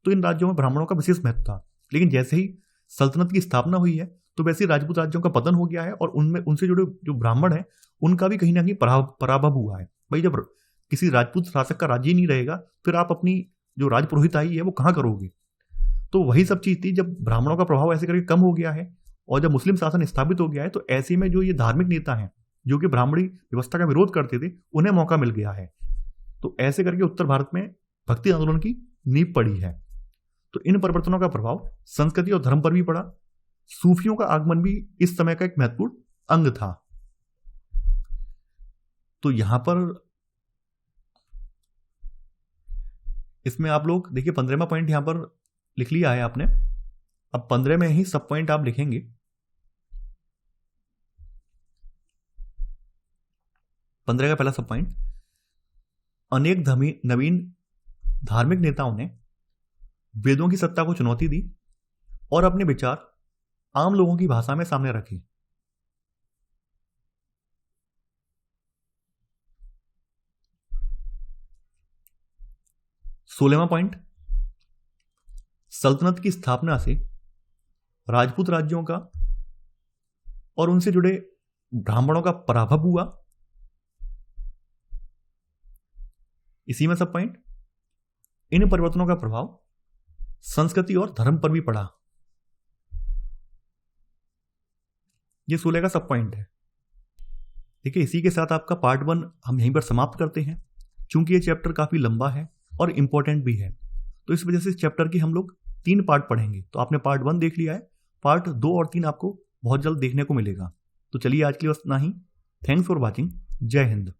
तो इन राज्यों में ब्राह्मणों का विशेष महत्व था। लेकिन जैसे ही सल्तनत की स्थापना हुई है तो वैसे ही राजपूत राज्यों का पतन हो गया है और उनमें उनसे जुड़े जो ब्राह्मण है उनका भी कहीं ना कहीं पराभव हुआ है। भाई, जब किसी राजपूत शासक का राज्य ही नहीं रहेगा फिर आप अपनी जो राजपुरोहिताई है वो कहाँ करोगे। तो वही सब चीज थी, जब ब्राह्मणों का प्रभाव ऐसे करके कम हो गया है और जब मुस्लिम शासन स्थापित हो गया है तो ऐसे में जो ये धार्मिक नेता हैं जो कि ब्राह्मणी व्यवस्था का विरोध करते थे उन्हें मौका मिल गया है। तो ऐसे करके उत्तर भारत में भक्ति आंदोलन की नींव पड़ी है। तो इन परिवर्तनों का प्रभाव संस्कृति और धर्म पर भी पड़ा। सूफियों का आगमन भी इस समय का एक महत्वपूर्ण अंग था। तो यहां पर इसमें आप लोग देखिए 15वां पॉइंट यहां पर लिख लिया है आपने। अब 15 में ही सब पॉइंट आप लिखेंगे। पंद्रह का पहला सब पॉइंट, अनेक नवीन धार्मिक नेताओं ने वेदों की सत्ता को चुनौती दी और अपने विचार आम लोगों की भाषा में सामने रखे। सोलहवां पॉइंट, सल्तनत की स्थापना से राजपूत राज्यों का और उनसे जुड़े ब्राह्मणों का पराभव हुआ। इसी में सब पॉइंट, इन परिवर्तनों का प्रभाव संस्कृति और धर्म पर भी पड़ा। ये 16 का सब पॉइंट है। देखिए, इसी के साथ आपका पार्ट 1 हम यहीं पर समाप्त करते हैं। चूंकि ये चैप्टर काफी लंबा है और इंपॉर्टेंट भी है, तो इस वजह से इस चैप्टर की हम लोग 3 पार्ट पढ़ेंगे। तो आपने पार्ट 1 देख लिया है, पार्ट 2 और 3 आपको बहुत जल्द देखने को मिलेगा। तो चलिए आज के लिए बस इतना ही। Thanks for watching. जय हिंद।